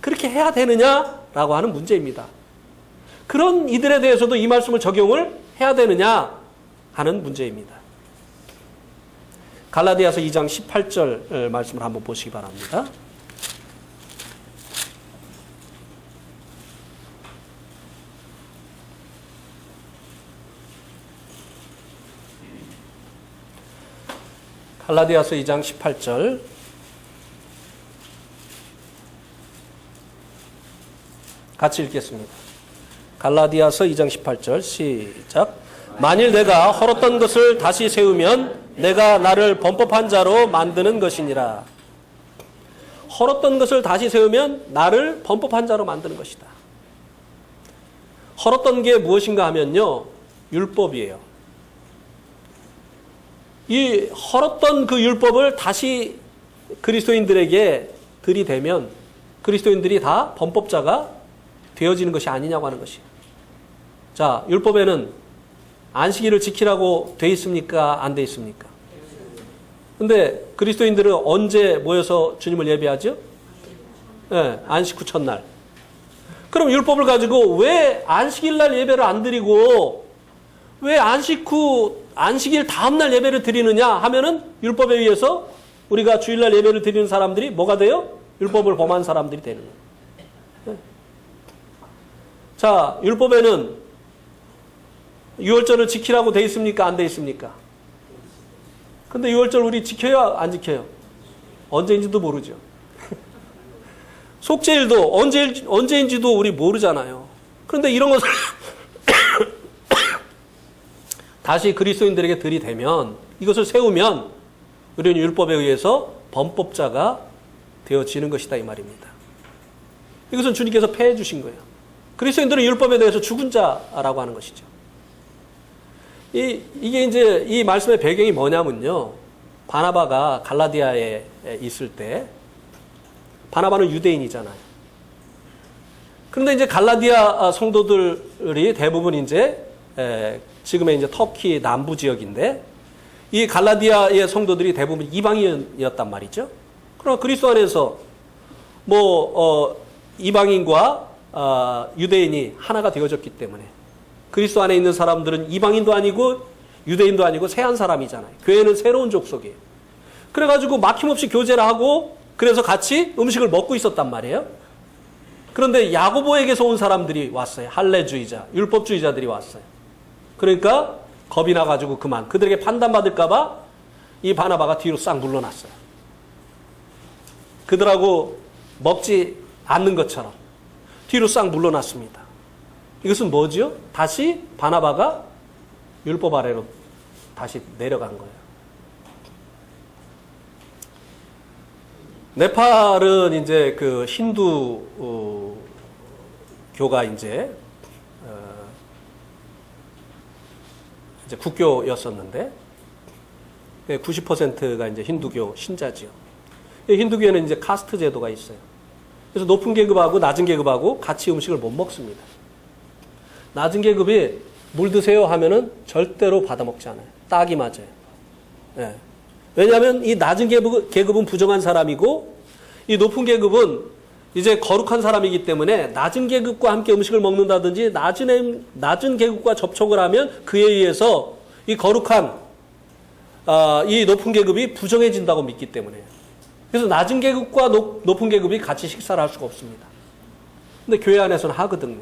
그렇게 해야 되느냐라고 하는 문제입니다. 그런 이들에 대해서도 이 말씀을 적용을 해야 되느냐 하는 문제입니다. 갈라디아서 2장 18절 말씀을 한번 보시기 바랍니다. 갈라디아서 2장 18절 같이 읽겠습니다. 갈라디아서 2장 18절 시작. 만일 내가 헐었던 것을 다시 세우면 내가 나를 범법한 자로 만드는 것이니라. 헐었던 것을 다시 세우면 나를 범법한 자로 만드는 것이다. 헐었던 게 무엇인가 하면요, 율법이에요. 이 헐었던 그 율법을 다시 그리스도인들에게 들이대면 그리스도인들이 다 범법자가 되어지는 것이 아니냐고 하는 것이에요. 자, 율법에는 안식일을 지키라고 돼 있습니까? 안 돼 있습니까? 근데 그리스도인들은 언제 모여서 주님을 예배하죠? 네, 안식 후 첫날. 그럼 율법을 가지고 왜 안식일 날 예배를 안 드리고 왜 안식일 다음날 예배를 드리느냐 하면은 율법에 의해서 우리가 주일날 예배를 드리는 사람들이 뭐가 돼요? 율법을 범한 사람들이 되는 거예요. 네. 자, 율법에는 유월절을 지키라고 돼 있습니까? 안 돼 있습니까? 근데 유월절 우리 지켜요? 안 지켜요? 언제인지도 모르죠. 속죄일도 언제인지도 우리 모르잖아요. 그런데 이런 것을 다시 그리스도인들에게 들이대면, 이것을 세우면 우리는 율법에 의해서 범법자가 되어지는 것이다 이 말입니다. 이것은 주님께서 폐해 주신 거예요. 그리스도인들은 율법에 대해서 죽은 자라고 하는 것이죠. 이게 이제 이 말씀의 배경이 뭐냐면요, 바나바가 갈라디아에 있을 때, 바나바는 유대인이잖아요. 그런데 이제 갈라디아 성도들이 대부분 이제 지금의 이제 터키 남부 지역인데, 이 갈라디아의 성도들이 대부분 이방인이었단 말이죠. 그러나 그리스도 안에서 이방인과 유대인이 하나가 되어졌기 때문에 그리스도 안에 있는 사람들은 이방인도 아니고 유대인도 아니고 새한 사람이잖아요. 교회는 새로운 족속이에요. 그래가지고 막힘없이 교제를 하고 그래서 같이 음식을 먹고 있었단 말이에요. 그런데 야고보에게서 온 사람들이 왔어요. 할례주의자, 율법주의자들이 왔어요. 그러니까 겁이 나가지고 그들에게 판단받을까봐 이 바나바가 뒤로 싹 물러났어요. 그들하고 먹지 않는 것처럼 뒤로 싹 물러났습니다. 이것은 뭐지요? 다시 바나바가 율법 아래로 다시 내려간 거예요. 네팔은 이제 그 힌두 교가 이제 국교였었는데 90%가 이제 힌두교 신자지요. 힌두교에는 이제 카스트 제도가 있어요. 그래서 높은 계급하고 낮은 계급하고 같이 음식을 못 먹습니다. 낮은 계급이 물 드세요 하면은 절대로 받아 먹지 않아요. 딱이 맞아요. 네. 왜냐하면 이 낮은 계급은 부정한 사람이고 이 높은 계급은 이제 거룩한 사람이기 때문에 낮은 계급과 함께 음식을 먹는다든지 낮은 계급과 접촉을 하면 그에 의해서 이 거룩한 이 높은 계급이 부정해진다고 믿기 때문에. 그래서 낮은 계급과 높은 계급이 같이 식사를 할 수가 없습니다. 근데 교회 안에서는 하거든요.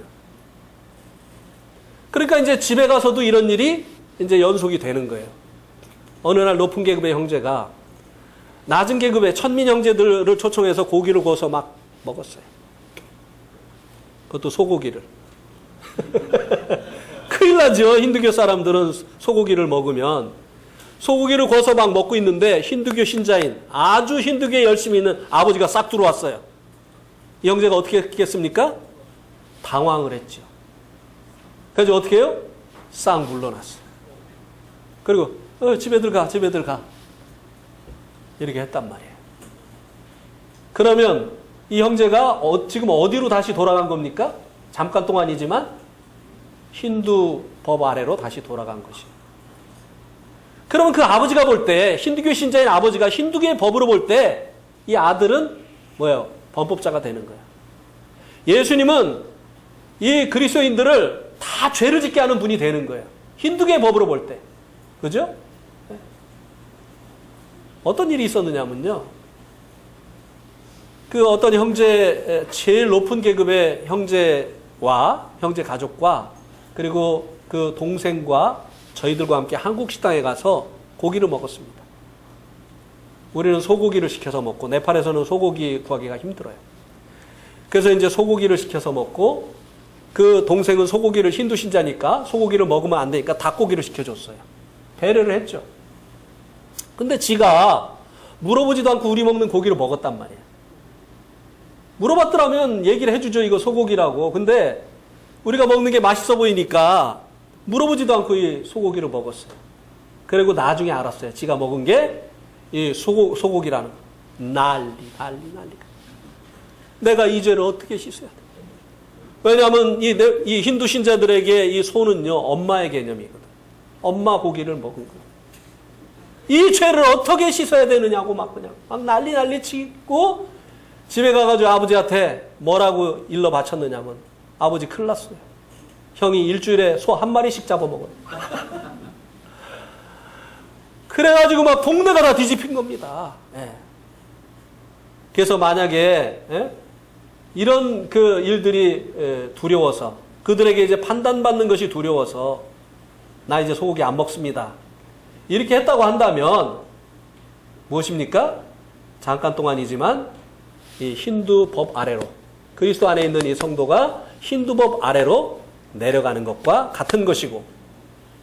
그러니까 이제 집에 가서도 이런 일이 이제 연속이 되는 거예요. 어느 날 높은 계급의 형제가 낮은 계급의 천민 형제들을 초청해서 고기를 구워서 막 먹었어요. 그것도 소고기를. 큰일 나죠. 힌두교 사람들은 소고기를 먹으면. 소고기를 구워서 막 먹고 있는데 힌두교 신자인, 아주 힌두교에 열심히 있는 아버지가 싹 들어왔어요. 이 형제가 어떻게 했겠습니까? 당황을 했죠. 그래서 어떻게 해요? 싹 물러났어요. 그리고 집에들 가. 이렇게 했단 말이에요. 그러면 이 형제가 지금 어디로 다시 돌아간 겁니까? 잠깐 동안이지만 힌두 법 아래로 다시 돌아간 것이에요. 그러면 그 아버지가 볼 때, 힌두교 신자인 아버지가 힌두교의 법으로 볼 때 이 아들은 뭐예요? 범법자가 되는 거예요. 예수님은 이 그리스도인들을 다 죄를 짓게 하는 분이 되는 거예요. 힌두교의 법으로 볼 때. 그죠? 어떤 일이 있었느냐면요. 그 어떤 형제, 제일 높은 계급의 형제와 형제 가족과 그리고 그 동생과 저희들과 함께 한국 식당에 가서 고기를 먹었습니다. 우리는 소고기를 시켜서 먹고 네팔에서는 소고기 구하기가 힘들어요. 그래서 이제 소고기를 시켜서 먹고 그 동생은 소고기를 힌두 신자니까 소고기를 먹으면 안 되니까 닭고기를 시켜줬어요. 배려를 했죠. 근데 지가 물어보지도 않고 우리 먹는 고기를 먹었단 말이에요. 물어봤더라면 얘기를 해주죠. 이거 소고기라고. 근데 우리가 먹는 게 맛있어 보이니까 물어보지도 않고 이 소고기를 먹었어요. 그리고 나중에 알았어요. 지가 먹은 게 이 소고기라는 거. 난리. 내가 이 죄를 어떻게 씻어야 돼? 왜냐하면 이 힌두 신자들에게 이 소는요, 엄마의 개념이거든. 엄마 고기를 먹은 거예요. 이 죄를 어떻게 씻어야 되느냐고 막 그냥 막 난리 치고 집에 가가지고 아버지한테 뭐라고 일러 바쳤느냐면 아버지 큰일 났어요. 형이 일주일에 소 한 마리씩 잡아먹어요. 그래가지고 막 동네가 다 뒤집힌 겁니다. 예. 그래서 만약에 이런 그 일들이 두려워서 그들에게 이제 판단받는 것이 두려워서 나 이제 소고기 안 먹습니다. 이렇게 했다고 한다면 무엇입니까? 잠깐 동안이지만 이 힌두 법 아래로 그리스도 안에 있는 이 성도가 힌두 법 아래로 내려가는 것과 같은 것이고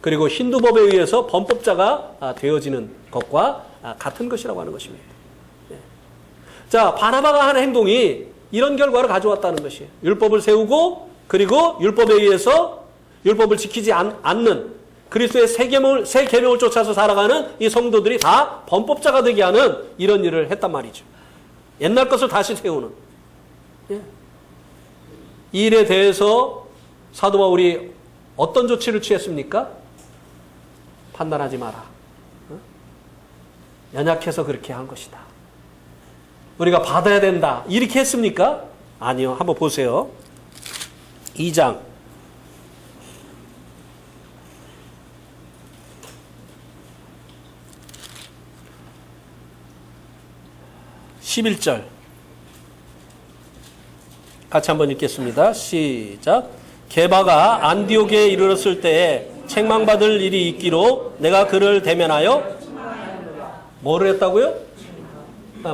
그리고 힌두 법에 의해서 범법자가 되어지는 것과 같은 것이라고 하는 것입니다. 자, 바나바가 하는 행동이 이런 결과를 가져왔다는 것이에요. 율법을 세우고 그리고 율법에 의해서 율법을 지키지 않는 그리스도의 새 계명을 쫓아서 살아가는 이 성도들이 다 범법자가 되게 하는 이런 일을 했단 말이죠. 옛날 것을 다시 세우는. 이 일에 대해서 사도 바울이 어떤 조치를 취했습니까? 판단하지 마라. 연약해서 그렇게 한 것이다. 우리가 받아야 된다. 이렇게 했습니까? 아니요. 한번 보세요. 2장 11절 같이 한번 읽겠습니다. 시작. 게바가 안디옥에 이르렀을 때에 책망받을 일이 있기로 내가 그를 대면하여 뭐를 했다고요?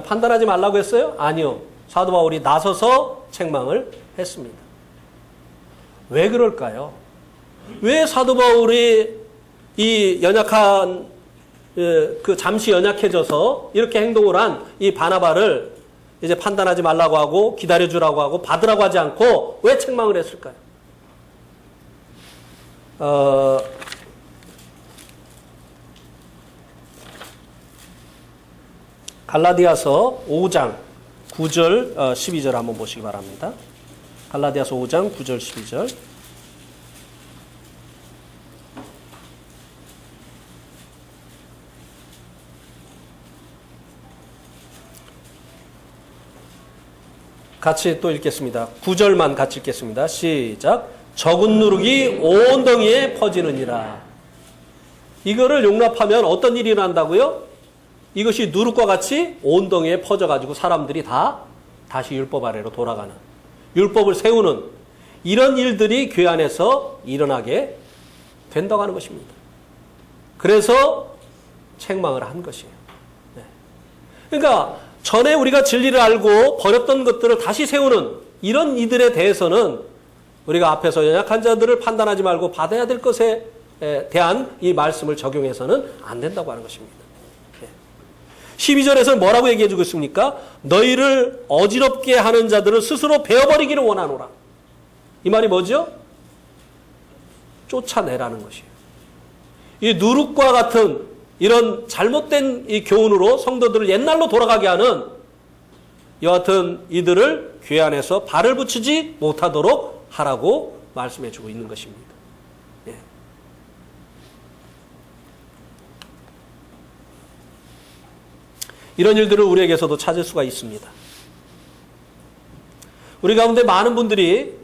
판단하지 말라고 했어요? 아니요. 사도 바울이 나서서 책망을 했습니다. 왜 그럴까요? 왜 사도 바울이 이 연약한 그 잠시 연약해져서 이렇게 행동을 한 이 바나바를 이제 판단하지 말라고 하고 기다려주라고 하고 받으라고 하지 않고 왜 책망을 했을까요? 갈라디아서 5장 9절 12절 한번 보시기 바랍니다. 갈라디아서 5장 9절 12절 같이 또 읽겠습니다. 9절만 같이 읽겠습니다. 시작. 적은 누룩이 온 덩이에 퍼지느니라. 이거를 용납하면 어떤 일이 일어난다고요? 이것이 누룩과 같이 온 덩이에 퍼져가지고 사람들이 다 다시 율법 아래로 돌아가는, 율법을 세우는 이런 일들이 교회 안에서 일어나게 된다고 하는 것입니다. 그래서 책망을 한 것이에요. 네. 그러니까 전에 우리가 진리를 알고 버렸던 것들을 다시 세우는 이런 이들에 대해서는 우리가 앞에서 연약한 자들을 판단하지 말고 받아야 될 것에 대한 이 말씀을 적용해서는 안 된다고 하는 것입니다. 12절에서는 뭐라고 얘기해 주고 있습니까? 너희를 어지럽게 하는 자들을 스스로 베어버리기를 원하노라. 이 말이 뭐죠? 쫓아내라는 것이에요. 이 누룩과 같은 이런 잘못된 이 교훈으로 성도들을 옛날로 돌아가게 하는 여하튼 이들을 교회 안에서 발을 붙이지 못하도록 하라고 말씀해 주고 있는 것입니다. 예. 이런 일들을 우리에게서도 찾을 수가 있습니다. 우리 가운데 많은 분들이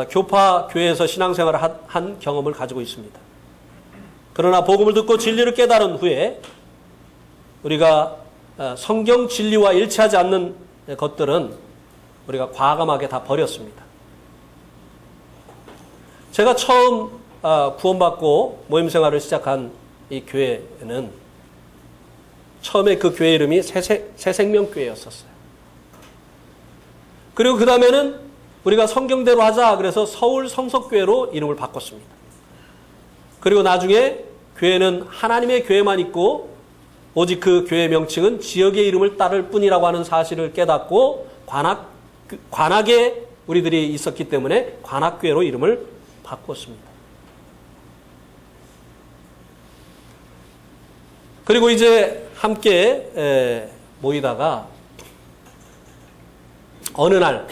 교파 교회에서 신앙생활을 한 경험을 가지고 있습니다. 그러나 복음을 듣고 진리를 깨달은 후에 우리가 성경 진리와 일치하지 않는 것들은 우리가 과감하게 다 버렸습니다. 제가 처음 구원받고 모임생활을 시작한 이 교회는 처음에 그 교회 이름이 새생명교회였었어요. 그리고 그 다음에는 우리가 성경대로 하자 그래서 서울 성석교회로 이름을 바꿨습니다. 그리고 나중에 교회는 하나님의 교회만 있고 오직 그 교회 명칭은 지역의 이름을 따를 뿐이라고 하는 사실을 깨닫고 관악에 우리들이 있었기 때문에 관악교회로 이름을 바꿨습니다. 그리고 이제 함께 모이다가 어느 날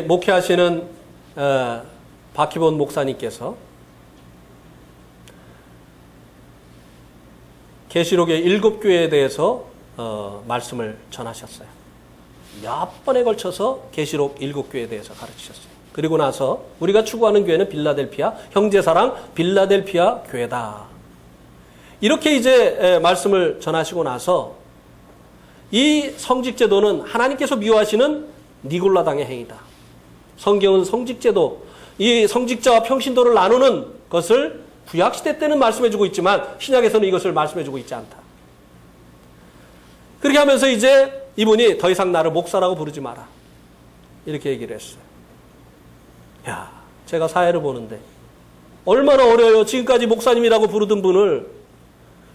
목회하시는 박희본 목사님께서 계시록의 7교회에 대해서 말씀을 전하셨어요. 몇 번에 걸쳐서 계시록 7교회에 대해서 가르치셨어요. 그리고 나서 우리가 추구하는 교회는 빌라델피아 형제사랑 빌라델피아 교회다. 이렇게 이제 말씀을 전하시고 나서 이 성직제도는 하나님께서 미워하시는 니골라당의 행위다. 성경은 성직제도, 이 성직자와 평신도를 나누는 것을 구약시대 때는 말씀해주고 있지만 신약에서는 이것을 말씀해주고 있지 않다. 그렇게 하면서 이제 이분이 더 이상 나를 목사라고 부르지 마라. 이렇게 얘기를 했어요. 야, 제가 사회를 보는데 얼마나 어려워요. 지금까지 목사님이라고 부르던 분을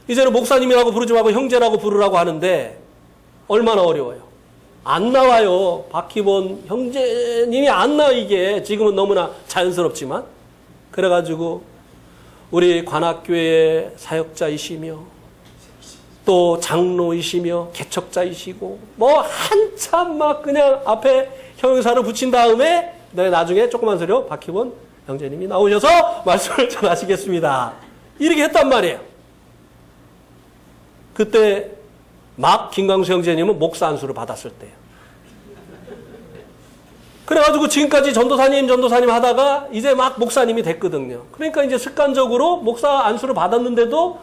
이제는 목사님이라고 부르지 말고 형제라고 부르라고 하는데 얼마나 어려워요. 안 나와요. 박희본 형제님이 안 나와. 이게 지금은 너무나 자연스럽지만 그래가지고 우리 관악교회의 사역자이시며 또 장로이시며 개척자이시고 뭐 한참 막 그냥 앞에 형용사를 붙인 다음에 나중에 조그만 소리로 박희본 형제님이 나오셔서 말씀을 전하시겠습니다. 이렇게 했단 말이에요. 그때 막 김광수 형제님은 목사 안수를 받았을 때예요. 그래가지고 지금까지 전도사님 하다가 이제 막 목사님이 됐거든요. 그러니까 이제 습관적으로 목사 안수를 받았는데도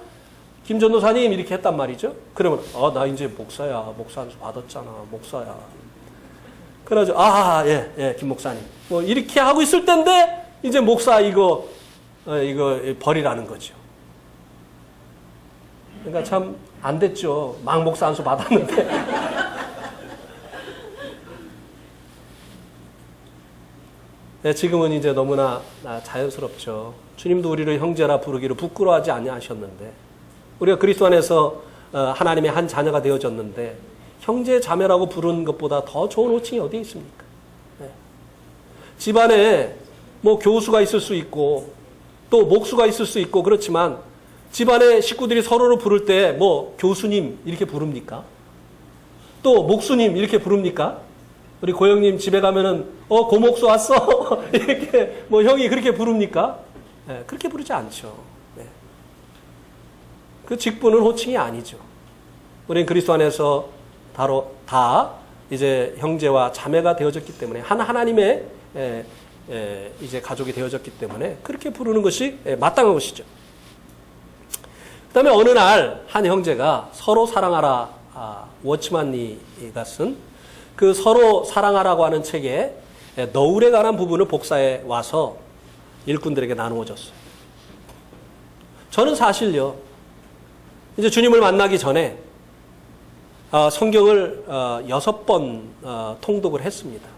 김 전도사님 이렇게 했단 말이죠. 그러면 나 이제 목사야. 목사 안수 받았잖아. 목사야. 그래가지고 김 목사님 뭐 이렇게 하고 있을 텐데 이제 목사 이거 버리라는 거죠. 그러니까 참 안 됐죠. 막 목사 안수 받았는데. 네, 지금은 이제 너무나 자연스럽죠. 주님도 우리를 형제라 부르기를 부끄러워하지 아니하셨는데 우리가 그리스도 안에서 하나님의 한 자녀가 되어졌는데 형제 자매라고 부르는 것보다 더 좋은 호칭이 어디 있습니까? 네. 집안에 뭐 교수가 있을 수 있고 또 목수가 있을 수 있고 그렇지만 집안의 식구들이 서로를 부를 때 뭐 교수님 이렇게 부릅니까? 또 목수님 이렇게 부릅니까? 우리 고영님 집에 가면은 고목수 왔어 이렇게 뭐 형이 그렇게 부릅니까? 네, 그렇게 부르지 않죠. 네. 그 직분은 호칭이 아니죠. 우리는 그리스도 안에서 다 이제 형제와 자매가 되어졌기 때문에 하나님의 이제 가족이 되어졌기 때문에 그렇게 부르는 것이 마땅한 것이죠. 그다음에 어느 날 한 형제가 서로 사랑하라 워치만리가 쓴 그 서로 사랑하라고 하는 책에 너울에 관한 부분을 복사해 와서 일꾼들에게 나누어 줬어요. 저는 사실요, 이제 주님을 만나기 전에 성경을 6번 통독을 했습니다.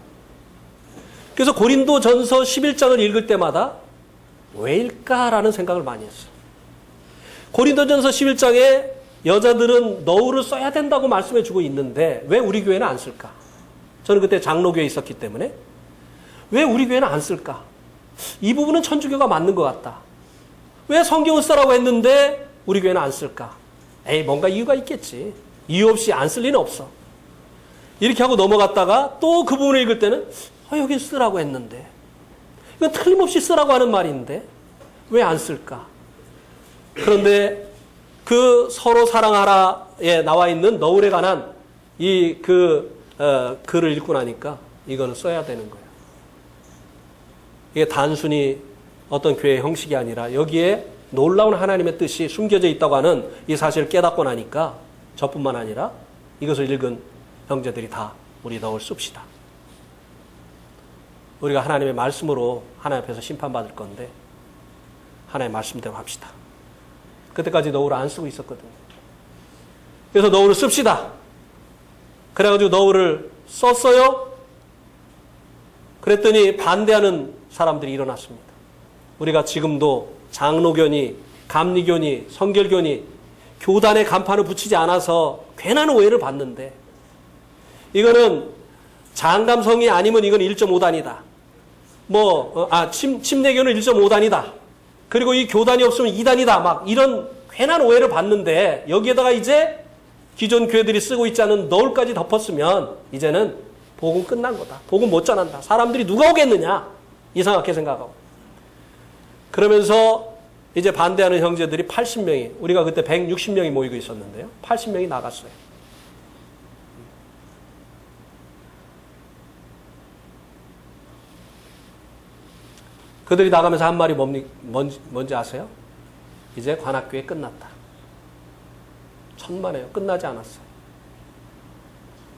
그래서 고린도전서 11장을 읽을 때마다 왜일까라는 생각을 많이 했어요. 고린도전서 11장에 여자들은 너울을 써야 된다고 말씀해 주고 있는데 왜 우리 교회는 안 쓸까? 저는 그때 장로교회에 있었기 때문에 왜 우리 교회는 안 쓸까? 이 부분은 천주교가 맞는 것 같다. 왜 성경을 쓰라고 했는데 우리 교회는 안 쓸까? 뭔가 이유가 있겠지. 이유 없이 안 쓸 리는 없어. 이렇게 하고 넘어갔다가 또 그 부분을 읽을 때는 여기 쓰라고 했는데 이건 틀림없이 쓰라고 하는 말인데 왜 안 쓸까? 그런데 그 서로 사랑하라에 나와 있는 너울에 관한 이 글을 읽고 나니까 이거는 써야 되는 거예요. 이게 단순히 어떤 교회 형식이 아니라 여기에 놀라운 하나님의 뜻이 숨겨져 있다고 하는 이 사실을 깨닫고 나니까 저뿐만 아니라 이것을 읽은 형제들이 다 우리 너울 씁시다. 우리가 하나님의 말씀으로 하나님 앞에서 심판받을 건데 하나님의 말씀대로 합시다. 그때까지 너울을 안 쓰고 있었거든요. 그래서 너울을 씁시다. 그래가지고 너울을 썼어요. 그랬더니 반대하는 사람들이 일어났습니다. 우리가 지금도 장로교니 감리교니 성결교니 교단의 간판을 붙이지 않아서 괜한 오해를 받는데 이거는 장감성이 아니면 이건 1.5단이다. 침례교는 1.5단이다. 그리고 이 교단이 없으면 2단이다. 막 이런 괜한 오해를 받는데 여기에다가 이제 기존 교회들이 쓰고 있지 않은 너울까지 덮었으면 이제는 복음 끝난 거다. 복음 못 전한다. 사람들이 누가 오겠느냐. 이상하게 생각하고. 그러면서 이제 반대하는 형제들이 80명이, 우리가 그때 160명이 모이고 있었는데요. 80명이 나갔어요. 그들이 나가면서 한 말이 뭔지 아세요? 이제 관악교회 끝났다. 천만에요. 끝나지 않았어요.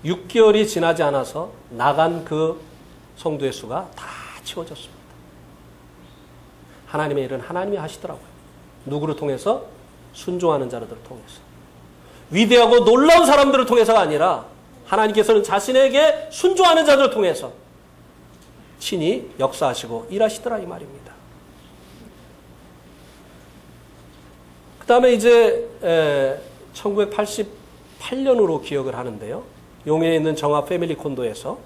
6개월이 지나지 않아서 나간 그 성도의 수가 다 채워졌습니다. 하나님의 일은 하나님이 하시더라고요. 누구를 통해서? 순종하는 자들을 통해서. 위대하고 놀라운 사람들을 통해서가 아니라 하나님께서는 자신에게 순종하는 자들을 통해서 친히 역사하시고 일하시더라 이 말입니다. 그 다음에 이제 1988년으로 기억을 하는데요. 용인에 있는 정화 패밀리 콘도에서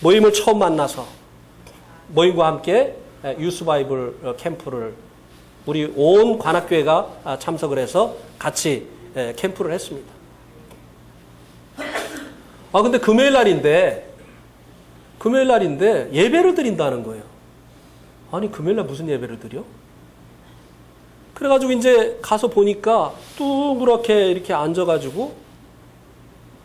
모임을 처음 만나서 모임과 함께 유스 바이블 캠프를 우리 온 관악교회가 참석을 해서 같이 캠프를 했습니다. 근데 금요일 날인데 예배를 드린다는 거예요. 아니 금요일 날 무슨 예배를 드려? 그래가지고 이제 가서 보니까 둥그렇게 이렇게 앉아가지고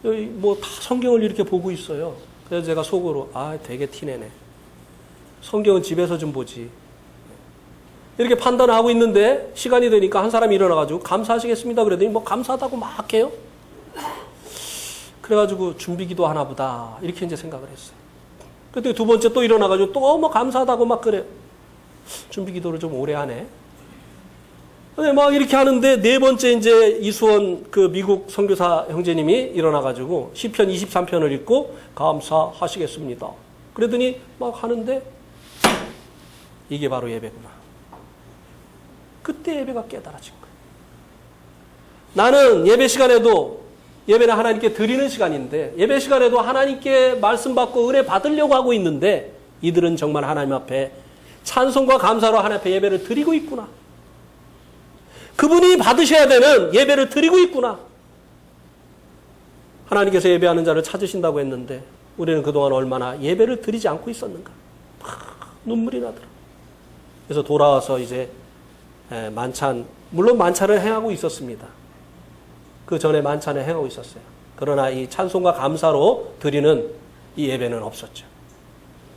뭐 다 성경을 이렇게 보고 있어요. 그래서 제가 속으로 되게 티내네. 성경은 집에서 좀 보지. 이렇게 판단을 하고 있는데 시간이 되니까 한 사람이 일어나가지고 감사하시겠습니다. 그러더니 뭐 감사하다고 막 해요. 그래가지고 준비기도 하나 보다 이렇게 이제 생각을 했어요. 그때 두 번째 또 일어나가지고 또 뭐 감사하다고 막 그래요. 준비기도를 좀 오래 하네. 근데 막 이렇게 하는데 네 번째 이제 이수원 그 미국 선교사 형제님이 일어나가지고 시편 23편을 읽고 감사하시겠습니다. 그러더니 막 하는데 이게 바로 예배구나. 그때 예배가 깨달아진 거예요. 나는 예배 시간에도 예배는 하나님께 드리는 시간인데 예배 시간에도 하나님께 말씀 받고 은혜 받으려고 하고 있는데 이들은 정말 하나님 앞에 찬송과 감사로 하나님 앞에 예배를 드리고 있구나. 그분이 받으셔야 되는 예배를 드리고 있구나. 하나님께서 예배하는 자를 찾으신다고 했는데 우리는 그동안 얼마나 예배를 드리지 않고 있었는가. 눈물이 나더라. 그래서 돌아와서 이제 물론 만찬을 행하고 있었습니다. 그 전에 만찬을 행하고 있었어요. 그러나 이 찬송과 감사로 드리는 이 예배는 없었죠.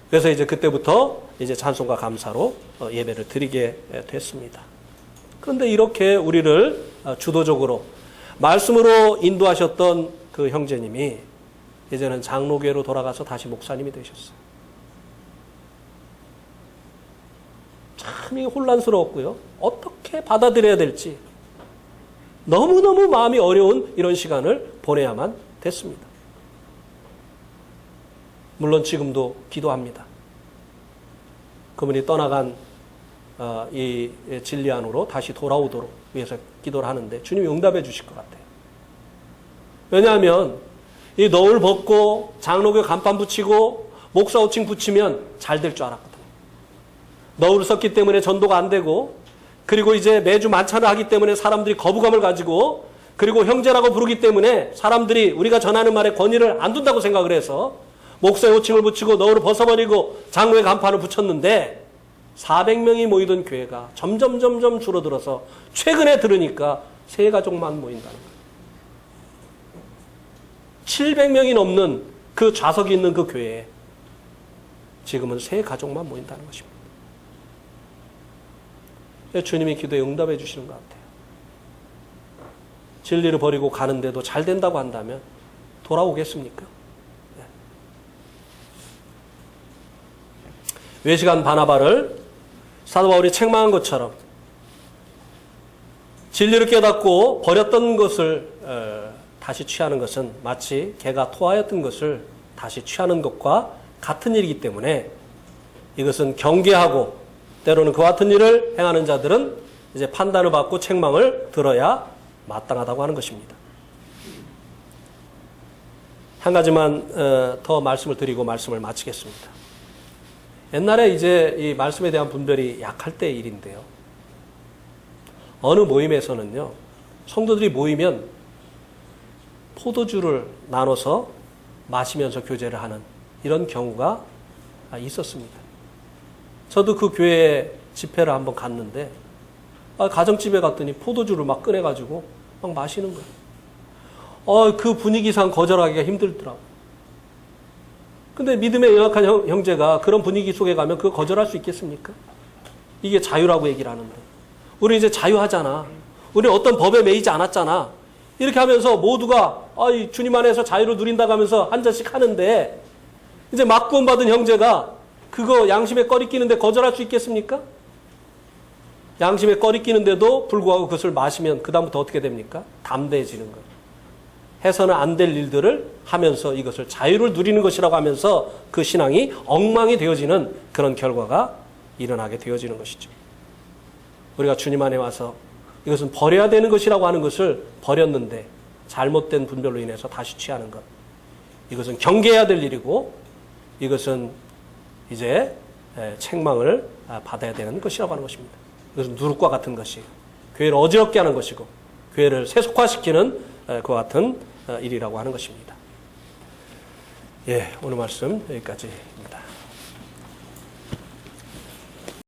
그래서 이제 그때부터 이제 찬송과 감사로 예배를 드리게 됐습니다. 그런데 이렇게 우리를 주도적으로 말씀으로 인도하셨던 그 형제님이 이제는 장로교회로 돌아가서 다시 목사님이 되셨어요. 참 이게 혼란스러웠고요. 어떻게 받아들여야 될지 너무너무 마음이 어려운 이런 시간을 보내야만 됐습니다. 물론 지금도 기도합니다. 그분이 떠나간 이 진리 안으로 다시 돌아오도록 위해서 기도를 하는데 주님이 응답해 주실 것 같아요. 왜냐하면 이 너울 벗고 장로교 간판 붙이고 목사 호칭 붙이면 잘 될 줄 알았거든요. 너울을 썼기 때문에 전도가 안 되고 그리고 이제 매주 만찬을 하기 때문에 사람들이 거부감을 가지고 그리고 형제라고 부르기 때문에 사람들이 우리가 전하는 말에 권위를 안 둔다고 생각을 해서 목사의 호칭을 붙이고 너울을 벗어버리고 장로의 간판을 붙였는데 400명이 모이던 교회가 점점 줄어들어서 최근에 들으니까 3가족만 모인다는 거예요. 700명이 넘는 그 좌석이 있는 그 교회에 지금은 세 가족만 모인다는 것입니다. 주님이 기도에 응답해 주시는 것 같아요. 진리를 버리고 가는데도 잘 된다고 한다면 돌아오겠습니까? 네. 외식한 바나바를 사도 바울이 책망한 것처럼 진리를 깨닫고 버렸던 것을 다시 취하는 것은 마치 개가 토하였던 것을 다시 취하는 것과 같은 일이기 때문에 이것은 경계하고 때로는 그와 같은 일을 행하는 자들은 이제 판단을 받고 책망을 들어야 마땅하다고 하는 것입니다. 한 가지만 더 말씀을 드리고 말씀을 마치겠습니다. 옛날에 이제 이 말씀에 대한 분별이 약할 때의 일인데요. 어느 모임에서는요, 성도들이 모이면 포도주를 나눠서 마시면서 교제를 하는 이런 경우가 있었습니다. 저도 그 교회 집회를 한번 갔는데 가정집에 갔더니 포도주를 막 꺼내가지고 막 마시는 거예요. 그 분위기상 거절하기가 힘들더라고요. 근데 믿음에 연약한 형제가 그런 분위기 속에 가면 그거 거절할 수 있겠습니까? 이게 자유라고 얘기를 하는데. 우리 이제 자유하잖아. 우리 어떤 법에 매이지 않았잖아. 이렇게 하면서 모두가 주님 안에서 자유를 누린다고 하면서 한 잔씩 하는데 이제 막 구원받은 형제가 그거 양심에 꺼리 끼는데 거절할 수 있겠습니까? 양심에 꺼리 끼는데도 불구하고 그것을 마시면 그 다음부터 어떻게 됩니까? 담대해지는 거예요. 해서는 안 될 일들을 하면서 이것을 자유를 누리는 것이라고 하면서 그 신앙이 엉망이 되어지는 그런 결과가 일어나게 되어지는 것이죠. 우리가 주님 안에 와서 이것은 버려야 되는 것이라고 하는 것을 버렸는데 잘못된 분별로 인해서 다시 취하는 것. 이것은 경계해야 될 일이고 이것은 이제 책망을 받아야 되는 것이라고 하는 것입니다. 이것은 누룩과 같은 것이 교회를 어지럽게 하는 것이고 교회를 세속화시키는 그와 같은 일이라고 하는 것입니다. 오늘 말씀 여기까지입니다.